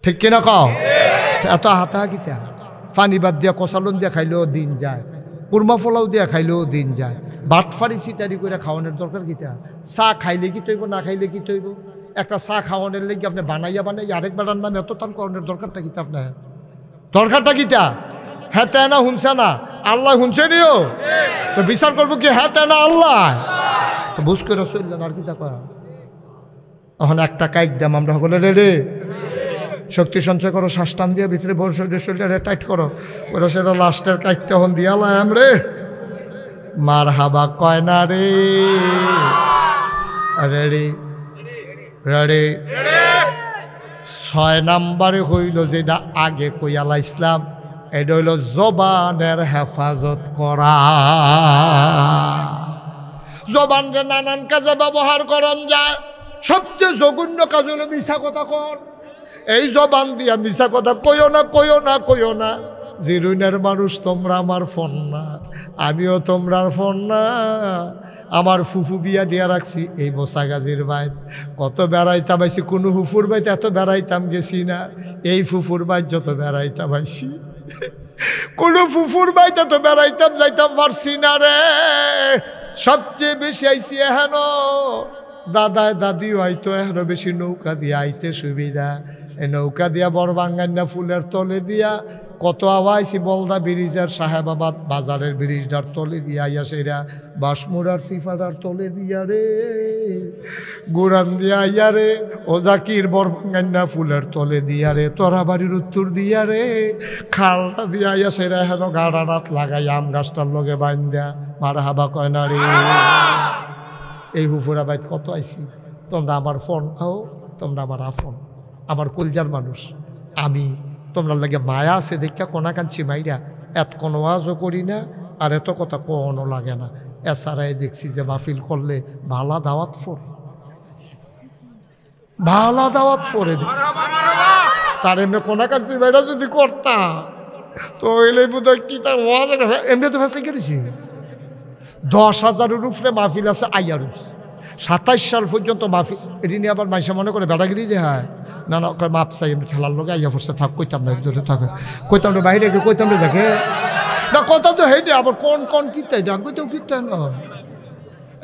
ঠিক কিনা কও? এত হাতা কিতা? পানি বাদ দিয়া কষালন দিয়া খাইলেও দিন যায়, কুরমা ফলাও দিয়া খাইলেও দিন যায়, বাটফারি সিটারি করে খাওয়ানোর দরকার কিতা? চা খাইলে কি তৈব, না খাইলে কি তৈব? একটা চা খাওয়ানোর লেগে আপনি বানাইয়া বানাইয়া আরেকবারের নামে এত টান করানোর দরকারটা কিতা? আপনার দরকারটা কিতা? হ্যাঁ তাই না শুনছে না? আল্লাহ শুনছে নিও তো বিচার করবো কি? হ্যাঁ তাই না আল্লাহ তো বুঝ করে চললেন আর কিতা কয়া। এখন একটা কাইক দাম আমরা সকলে রে শক্তি সঞ্চয় করো, শ্বাস টান দিয়ে ভিতরে শরীরটা টাইট করো, ওরা সেটা লাস্টের কাইকটা হন দিয়ালাম রে মার হাবা কয় না রে। রেডি রেডি 6 নম্বরে হইল যেটা আগে কইয়ালা ইসলাম, এটা হইল জবানের হেফাজত করা। জবানকে নানান কাজে ব্যবহার করন যায়, সবচেয়ে জঘন্য কাজ হলো মিছা কথা কন। এই জবান দিয়া মিছা কথা কইও না, কইও না, কইও না। জিরুনের মানুষ তোমরা আমার ফোন না, আমিও তোমরার ফোন না। আমার ফুফু বিয়া দিয়া রাখছি এই বসা গাজির বাইত, কত বেড়াইতাম আইছি, কোনো ফুফুর বাইত এত বেড়াইতাম গেছি না, এই ফুফুর বাইত যত বেড়াইতাম আইছি, কোনো ফুফুর বাইত এত বেড়াইতাম যাইতাম পারছি না রে। সবচেয়ে বেশি আইছি এহেন দাদায় দাদিও আইতো, এখনো বেশি নৌকা দিয়ে আইতে সুবিধা। এই নৌকা দিয়া বড় বাঙ্গান্না ফুলের তলে দিয়া কত আওয়াইছি, বলদা ব্রিজের সাহেবাবাদ বাজারের ব্রিজটার তলে দিয়া আইয়া সেরা বাসমুরার সিফাটার তলে দিয়া রে, গুড়ান দিয়া আইয়া রে, ও জাকির বড় বাঙ্গান্না ফুলের তলে দিয়া রে, তোরা বাড়ির উত্তর দিয়া রে, খালটা দিয়া আইয়া সেরা হেন গাড়া রাত লাগাই আম গাছটার লগে বাইন দেয়া মার হাবা কয় না রে। এই হুফুরা বাইত কত আইছি, তোমরা আমার ফোন খাও, তোমরা আমার আফন, আমার কলজার মানুষ। আমি তোমরা লাগে মায়া আছে দেখা কোনা কাঞ্চি মাইরা এত কোনো আওয়াজও করি না, আর এত কথা কোনো লাগে না। এছাড়াই দেখছি যে মাহফিল করলে ভালা দাওয়াত ফোর, ভালা দাওয়াত ফোরে দেখছি। তার এমনি কোনা কাঞ্চি মাইরা যদি করতাম তো এলে বোধ হয় কি তার ওয়াজ এমনি তো ফেসলে কেটেছি। 10,000-এর উপরে মাহফিল আছে আইয়ারুস, 27 সাল পর্যন্ত মাহফিল। এটি নিয়ে আবার মাইসা মনে করে বেড়াগিরি দেখায়, না না কয় মাপ চাই এমনি ঠেলার লোক আইয়া পড়ছে থাক কইতাম না দূরে থাকে কইতাম না বাইরে কইতাম না দেখে না কথা তো হেঁটে আবার কোন কিনতে ডাকবে তো কিনতে না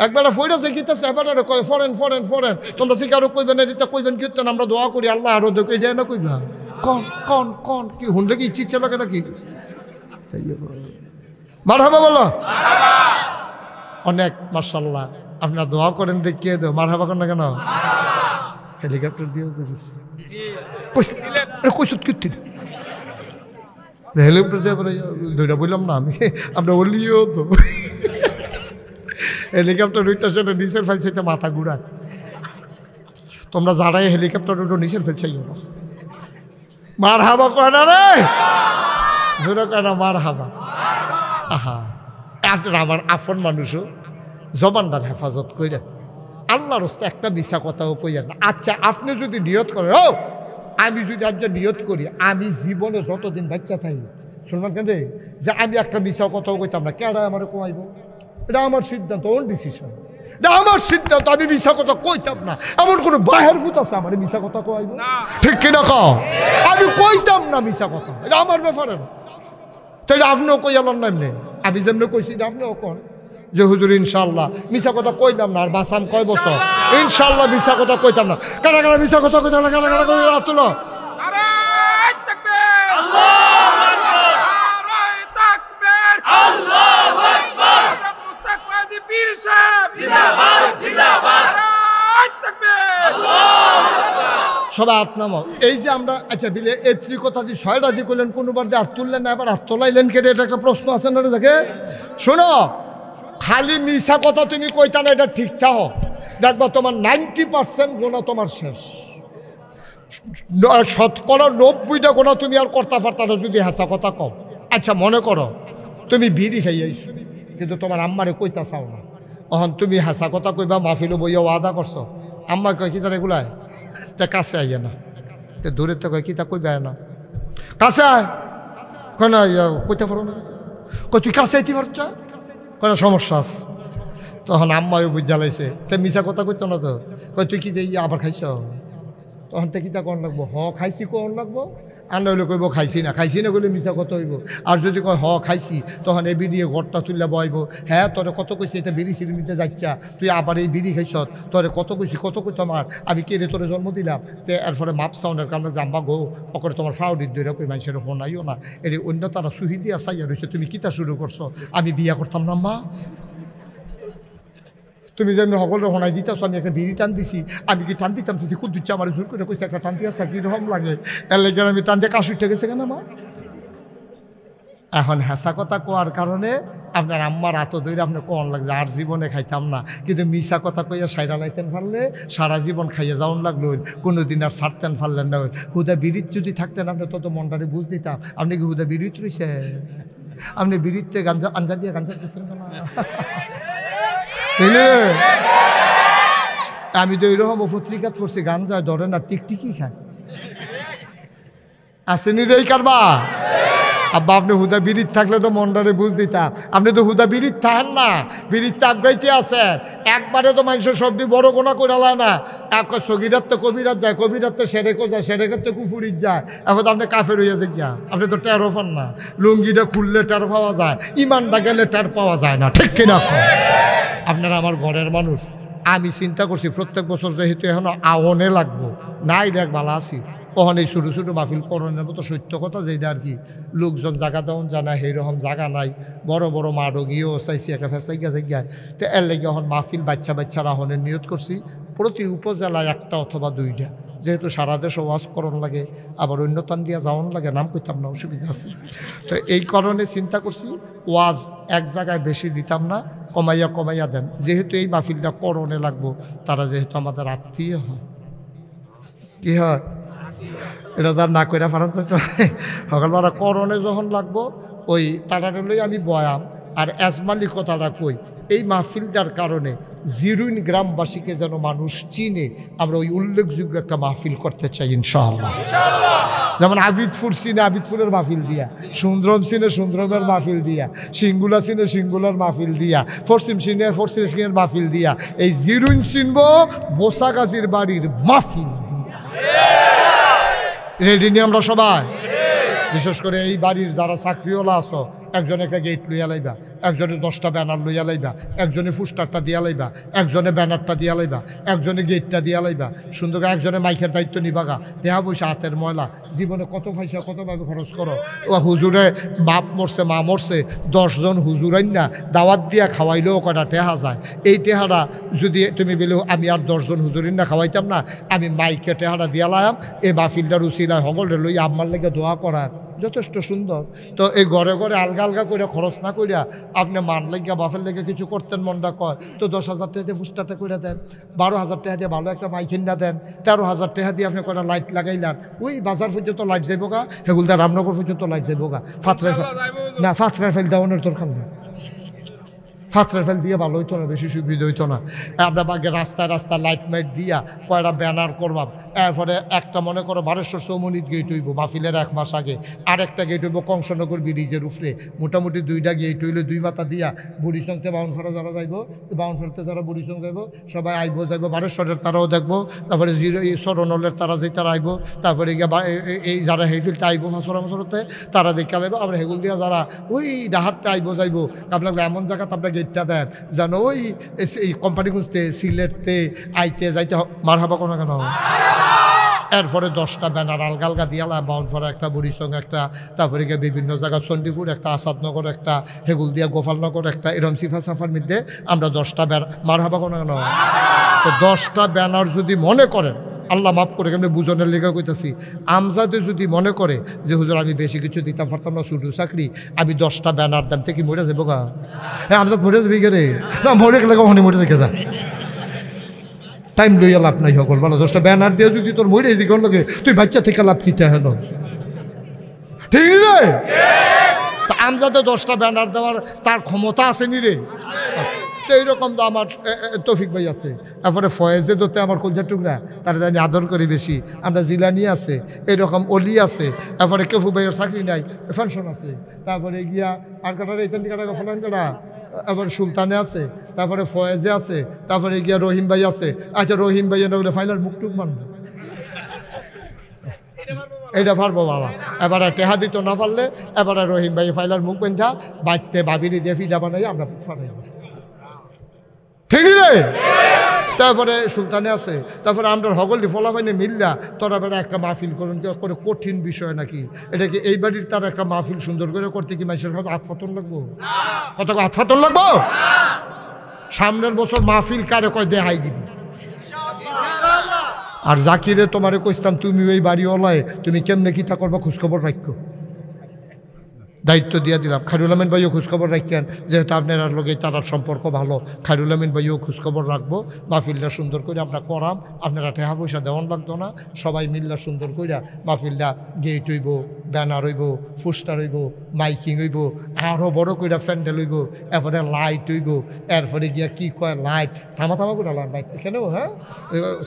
একবার ফইরাছে কিনতেছে এবার কয় ফরেন ফরেন ফরেন তোমরা শিকারও কইবেন এটা কইবেন কীর্তন আমরা দোয়া করি আল্লাহ আরো দেখো এটা না কইবা কন কি হুনলে কি ইচ্ছে লাগে নাকি মারহাবা বলো অনেক মাশাআল্লাহ আপনারা দোয়া করেন দেখিয়ে দেও মারহাবা করেন না কেন হেলিকপ্টার দিয়েও দেখেছি কইসুত কীর্তি হেলিকপ্টার দিয়ে দুইটা বললাম না আমরা বলিও তো হেলিকপ্টার দুইটা সেটা নিচের ফেলছে মাথা ঘুরায় তোমরা যারাই হেলিকপ্টার দুটো নিচের ফেলছে মার হাবা কয় না রে জোরে কয় না মার হাবা আহা আপনারা আমার আপন মানুষও জবানটার হেফাজত করেন আল্লাহর রাস্তা একটা মিছা কথাও কইয়া না আচ্ছা আপনি যদি নিয়ত করেন ও আমি যদি আজ নিয়ত করি আমি জীবনে যতদিন বাচ্চা থাকি শুনবেন কেন যে আমি একটা মিছা কথাও কইতাম না কেডা আমার কমাইব এটা আমার সিদ্ধান্ত ওন ডিসিশন এটা আমার সিদ্ধান্ত আমি মিছা কথা কইতাম না এমন কোনো বাহের ভূত আছে আমার মিছা কথা কইব ঠিক কিনা কও আমি কইতাম না মিছা কথা এটা আমার ব্যাপারে না তো এটা আপনিও কইয়ালেন না এমনি আমি যেমনি কইছি এটা আপনিও কন যে হুজুর ইনশাআল্লাহ মিছা কথা কইলাম না আর বাসাম কয় বছর ইনশাআল্লাহ মিছা কথা কইতাম না কারা কারা মিছা কথা কইতাম না কারা কারা করে তুলো সবাই হাত নামাও এই যে আমরা আচ্ছা দিলে এই কথা দিয়ে 6টা দিয়ে করলেন কোনোবার দিয়ে হাত তুললেন না এবার হাত তোলাইলেন কেটে এটা একটা প্রশ্ন আছে না দেখে শোনো খালি মিশা কথা তুমি কইতা না এটা ঠিকঠাক হোক দেখবা তোমার 90% গোনা তোমার শেষ 90টা গোনা তুমি আর করতে পারতা না যদি হাসা কথা কম আচ্ছা মনে করো তুমি বিড়ি খাই আইছো কিন্তু তোমার আম্মারে কইতা চাও না তখন তুমি হাসা কথা কইবা মাহফিলও বইয়া ওয়াদা করছো আম্মা কয় কি তারা এগুলাই তা কাছে আইয়া না তো দূরে তো কয় কি তা কইবা না কাছে আয় কেন কইতে পারো না কই তুই কাছে আইতে পারছ কোনো সমস্যা আছে তখন আম্মাও বুঝ জ্বালাইছে তা মিছা কথা কইতো না তো কই তুই কি যে আবার খাইছ তখন তো কিতা কর লাগবো খাইছি কোন লাগবো আর নইলে কইব খাইছি না কইলে মিছা কথা হইব আর যদি কয় খাইছি তখন এই বিড়ি ঘরটা তুললে বইব হ্যাঁ তোরে কত কইছি এটা বিড়ি সিঁড়ি নিতে যাচ্ছা তুই আবার এই বিড়ি খাইছ তোরে কত কইছি কত কই তোমার আমি কেড়ে তোরে জন্ম দিলাম তে এরপরে মাপ সাউন্ডের কারণে জাম্বা গো অকরে তোমার ফাউডির দইরা কই মানুষের হোনাইও না এর অন্য তারা সুহি দিয়া চাইয়া রয়েছে তুমি কিতা শুরু করছো আমি বিয়া করতাম না মা তুমি যেমনি সকলের হোনাই দিতেছ আমি একটা বিড়ি টান দিছি আমি কি টান দিতাম খুব দিচ্ছে আমার জোর করে কইছে একটা টান দিয়ে আসা কীরকম লাগে এর লেগে আমি টান দিয়ে কাশ উঠে গেছে কেন মা এখন হেসা কথা কোয়ার কারণে আপনার আম্মার হাত ধরে আপনি কোন লাগছে আর জীবনে খাইতাম না কিন্তু মিশা কথা কইয়া সাইরা লাইতেন পারলে সারা জীবন খাইয়া যাওয়ান লাগলো কোনোদিন আর ছাড়তেন পারলেন না হুদা বিড়িত যদি থাকতেন আপনি তত মনটারে বুঝ দিতাম আপনি কি হুদা বিড়িত রয়েছে আপনি বিড়িতে গাঞ্জা আঞ্জা দিয়ে গাঞ্জা দিচ্ছেন না আমি তো এইরকম পত্রিকা পড়ছি গাঞ্জা ধরে না টিকটিকি খায় আসেনি রে কারবা আব্বা আপনি হুদা বিড়িত থাকলে তো মনটারে বুঝ দিতাম আপনি তো হুদা বিড়িত থাকেন না বিড়িত তাপ গাইতে আছেন একবারে তো মানুষের সবটি বড় গোনা করে লায় না এক সগিরাত তো কবিরাত যায় কবিরাত তো সেরেকো যায় সেরেকের তো কুফুরিত যায় এখন তো আপনি কাফের হইয়া যে গিয়া আপনি তো টেরো পান না লুঙ্গিটা খুললে টের পাওয়া যায় ইমানটা গেলে টের পাওয়া যায় না ঠিক কিনা আপনারা আমার ঘরের মানুষ আমি চিন্তা করছি প্রত্যেক বছর যেহেতু এখন আওনে লাগবো নাই দেখ ভালো আছি ওখানে এই ছোটো ছোটো মাহফিল করণের মতো সত্য কথা যেটা আর কি লোকজন জায়গা দেওয়ান জানা সেইরকম জায়গা নাই বড় বড় মাঠও গিয়েও চাইছি একটা ফেসলাই গেছে গিয়া তো এর লেগে এখন মাহফিল বাচ্চারা হনের নিয়ত করছি প্রতি উপজেলায় একটা অথবা 2টা যেহেতু সারা দেশে ওয়াজ করণ লাগে আবার অন্য টান দিয়া যাওয়ান লাগে নাম করতাম না অসুবিধা আছে তো এই কারণে চিন্তা করছি ওয়াজ এক জায়গায় বেশি দিতাম না কমাইয়া দেন যেহেতু এই মাহফিলটা করণে লাগবো তারা যেহেতু আমাদের আত্মীয় হয় কি হয় এটা তার না করে ফারান সকালবেলা করণে যখন লাগবো ওই তারারে লই আমি বয়াম আর এজমালি কথাটা কই এই মাহফিলটার কারণে জিরুইন গ্রামবাসীকে যেন মানুষ চিনে আমরা ওই উল্লেখযোগ্য একটা মাহফিল করতে চাই ইনশাআল্লাহ যেমন আবিদপুর চিনে আবিদপুরের মাহফিল দিয়া সুন্দরম চিনে সুন্দরমের মাহফিল দিয়া সিঙ্গুলা চিনে সিঙ্গুলার মাহফিল দিয়া পশ্চিম চিনে পশ্চিম সিনের মাহফিল দিয়া এই জিরুইন চিনব বোসাগাছির বাড়ির মাহফিল দিয়া রেডি নিয়ে আমরা সবাই, বিশেষ করে এই বাড়ির যারা চাকরিওয়ালা আছো, একজনে একটা গেট লইয়া লাইবা, একজনে 10টা ব্যানার লইয়া লাইবা, একজনে ফুস্টারটা দিয়া লাইবা, একজনে ব্যানারটা দিয়া লাইবা, একজনে গেটটা দিয়া লাইবা, সুন্দর করে একজনে মাইকের দায়িত্ব নিবাগা। দেহা পয়সা হাতের ময়লা, জীবনে কত পয়সা কতভাবে খরচ করো। ও হুজুরে বাপ মরছে মা মরছে, 10 জন হুজুর আইন না দাওয়াত দিয়া খাওয়াইলেও কটা টেহা যায়। এই টেহাটা যদি তুমি বলো আমি আর 10 জন হুজুরিন না খাওয়াইতাম না, আমি মাইকে টেহাটা দিয়া লাইম, এই মাহফিলটার উচিলায় সকলে লই আমার লেগে দোয়া করার যথেষ্ট সুন্দর। তো এই ঘরে ঘরে আলগা আলগা করে খরচ না করিয়া আপনি মান লেগে বাফের লেগে কিছু করতেন, মনটা কয় তো 10,000 টাকা দিয়ে ফুস্টারটা করে দেন, 12,000 টাকা দিয়ে ভালো একটা মাইক কিনা দেন, 13,000 টাকা দিয়ে আপনি কটা লাইট লাগাইলেন, ওই বাজার পর্যন্ত লাইট যাইব গা, হেগুলদা রামনগর পর্যন্ত লাইট যাইব গা। ফাতরার ফেল দেওয়ানোর দরকার নেই, ফাতরার ফেল দিয়ে ভালো হইতো না, বেশি সুবিধা হইতো না। আমরা বাগে রাস্তায় রাস্তায় লাইট মাইট দিয়া কয়টা ব্যানার করবাম। এরপরে একটা মনে করো বারেশ্বর চৌমনিত গেট হইব মাহফিলের 1 মাস আগে, আরেকটা গেট হইব কংসনগর ব্রিজের উপরে, মোটামুটি 2টা গেট হইলে 2 মাথা দিয়া বুড়িসংতে বাউনফাড়া যারা যাইব, বাউনফাড়াতে যারা বুড়িসং যাইব সবাই আইব যাইব, বারেশ্বরের তারাও দেখবো, তারপরে সরনলের তারা যে তারা আইব, তারপরে এই যারা হেফিলতে আইব ফাঁসরতে তারা দেখা লাইব, আবার হেগুল দিয়া যারা ওই ডাহাততে আইব যাইব। আপনার এমন জায়গা আপনার গেটটা দেন যেন ওই কোম্পানি খুঁজতে সিলেটতে আইতে যাইতে মার হাবা কোনো কেন। এরপরে 10টা ব্যানার আলগা আলগা দিয়ালাম, বাউনফাড়া একটা, বুড়িসং একটা, তারপরে গিয়ে বিভিন্ন জায়গা চণ্ডীপুর একটা, আসাদনগর একটা, হেগুল দিয়া গোপালনগর একটা, এরম সিফা সাফার মধ্যে আমরা 10টা ব্যানার মার হাবা কোনো কেন। তো 10টা ব্যানার যদি মনে করেন, আল্লাহ মাফ করে কেমনি বুঝনের লেখা কইতাছি, আমজাদে যদি মনে করে যে হুজুর আমি বেশি কিছু দিতাম পারতাম না, শুধু চাকরি, আমি 10টা ব্যানার দাম থেকে মরে যাবো গা। হ্যাঁ আমজাদ মরে যাবি গে রে, না মরে গেলে কখনই মরে দেখে যা, টাইম লইয়া লাভ নাই সকল ভালো। 10টা ব্যানার দিয়ে যদি তোর মরে জীবন লাগে, তুই বাচ্চা থেকে লাভ কিতে হেন, ঠিক রে? তা আমজাদে 10টা ব্যানার দেওয়ার তার ক্ষমতা আসেনি রে। তো এইরকম তো আমার তৌফিক ভাই আছে, তারপরে ফয়েজে দোতে আমার কলজার টুকরা, তারা জানি আদর করি বেশি, আমরা জিলানি আছে, এইরকম অলি আছে, তারপরে কেফু ভাইয়ের চাকরি নাই, পেনশন আছে, তারপরে গিয়া আর কাটার এই কাটা ফলান কাটা, আবার সুলতানে আছে, তারপরে ফয়েজে আছে, তারপরে গিয়া রহিম ভাই আছে। আচ্ছা রহিম ভাই না বলে ফাইনাল মুখ টুক মানবে, এইটা পারবো বাবা। এবারে টেহা দিত না পারলে এবারে রহিম ভাই ফাইলার মুখ বেঁধা বাড়তে বাবিরি দিয়ে ফিডা বানাই আমরা ফাটাই, ঠিক রে? তারপরে সুলতানে আছে, তারপরে আমরা হগলি ফলাফাইনে মিল্লা তোরা বেড়া একটা মাহফিল করুন, করে কঠিন বিষয় নাকি এটা কি? এই বাড়ির তার একটা মাহফিল সুন্দর করে করতে কি মানুষের ভাবে আতফাতন লাগবো? কত আতফাতন লাগবো? সামনের বছর মাহফিল কারে কয় দেহাই দিবি। আর জাকিরে তোমারে কইতাম তুমি ওই বাড়িওয়ালায় তুমি কেমনে কি তা করবা খোঁজখবর রাখো, দায়িত্ব দিয়ে দিলাম। খায়রুল আমিন ভাইও খোঁজখবর রাখেন, যেহেতু আপনার লোক তার সম্পর্ক ভালো, খায়রুল আমিন ভাইও খোঁজখবর রাখবো, মাহফিলটা সুন্দর করে আমরা করাম, আপনারা টাকা পয়সা দেওয়ান লাগতো না, সবাই মিল্লা সুন্দর কইরা মাহফিলটা গেট হইব, ব্যানার হইব, পোস্টার হইব, মাইকিং হইব, আরও বড় কইরা প্যান্ডেল হইব, এরপরে লাইট হইব, এরপরে গিয়া কি কয় লাইট থামা করে লাইট এখানেও, হ্যাঁ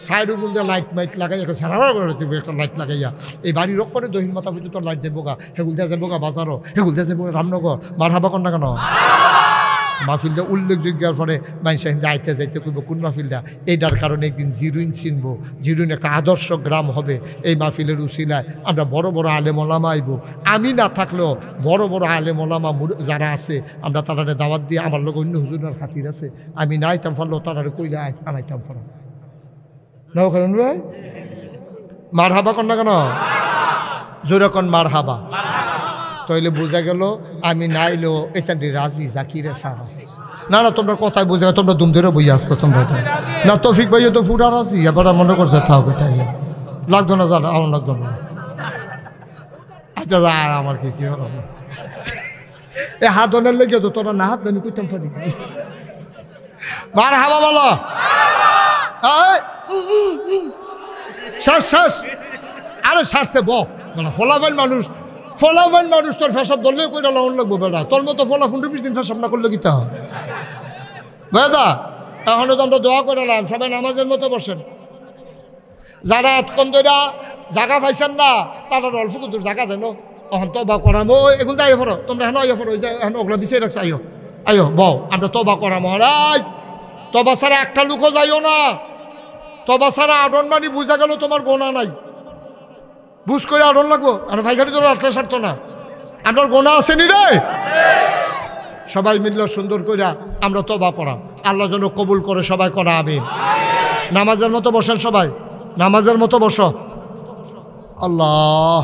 সাইড উগুল দিয়ে লাইট মাইট লাগাই একটা সারা করে দিব, একটা লাইট লাগাইয়া এই বাড়ির রোগ করে দহিন মাথা পর্যন্ত লাইট যাবো গা, হেগুল দেওয়া যাবো গা বাজারও, হেগুল দেওয়া যাবো রামনগর, মার হাবা কর না কেন। মাহফিলটা উল্লেখযোগ্য পরে মানুষ আইতে যাইতে করব কোন মাহফিলটা, এইটার কারণে একদিন জিরুইন চিনবো, জিরুইন একটা আদর্শ গ্রাম হবে। এই মাহফিলের উসিলায় আমরা বড় বড় আলেম ওলামা আইব, আমি না থাকলেও বড় বড় আলেম ওলামা যারা আছে আমরা তারা দাওয়াত দিয়ে, আমার লোক অন্য হুজুরের খাতির আছে, আমি না আইতাম পারলেও তারা কইলে আনাইতাম পারো না কারণ ভাই। মার হাবা কর না কেন, যেরকম মার হাবা, তাইলে বোঝা গেল আমি নাইলেও এখানটি রাজি জাকিরে সারা। না না তোমরা কথায় বোঝা, তোমরা দুম ধরে বই আসতো তোমরা না। তৌফিক ভাইও তো ফুটা রাজি, এবার মনে করছে থাক এটাই লাগতো না, জানো আমার লাগতো না। আচ্ছা আমার কি হলো এ হাতনের লেগে তো তোরা না হাত দানি কইতাম পারি। মার হাবা বলো শ্বাস শ্বাস, আরে শ্বাসে ফলাফল মানুষ, ফলাফল মানুষ তোর ফেসব ধরলেও কইটা লাউন লাগবো বেড়া, তোর মতো ফলা 15-20 দিন ফেসব না করলে কিতা হয় বেদা। এখনো তো আমরা দোয়া করলাম, সবাই নামাজের মতো বসেন। যারা এতক্ষণ ধরে জায়গা পাইছেন না তারা অল্প কুতুর জায়গা দেন, এখন তো বা করাম এগুলো যাই ফরো, তোমরা এখন আইয়া ফরো, এখন ওগুলো বিছিয়ে রাখছে, আইও আইও বউ আমরা তবা করা মহারাজ। তবা ছাড়া একটা লোকও যাইও না, তবা ছাড়া আডন মানি বুঝা গেল তোমার গোনা নাই, বুঝ করে আড়ন লাগবো আর ভাইখানি তোর আটলা সারতো না আপনার গোনা আসেনি রে সবাই মিলল সুন্দর করে আমরা তওবা করা আল্লাহ যেন কবুল করে সবাই করা আমিন নামাজের মতো বসেন সবাই নামাজের মতো বসো আল্লাহ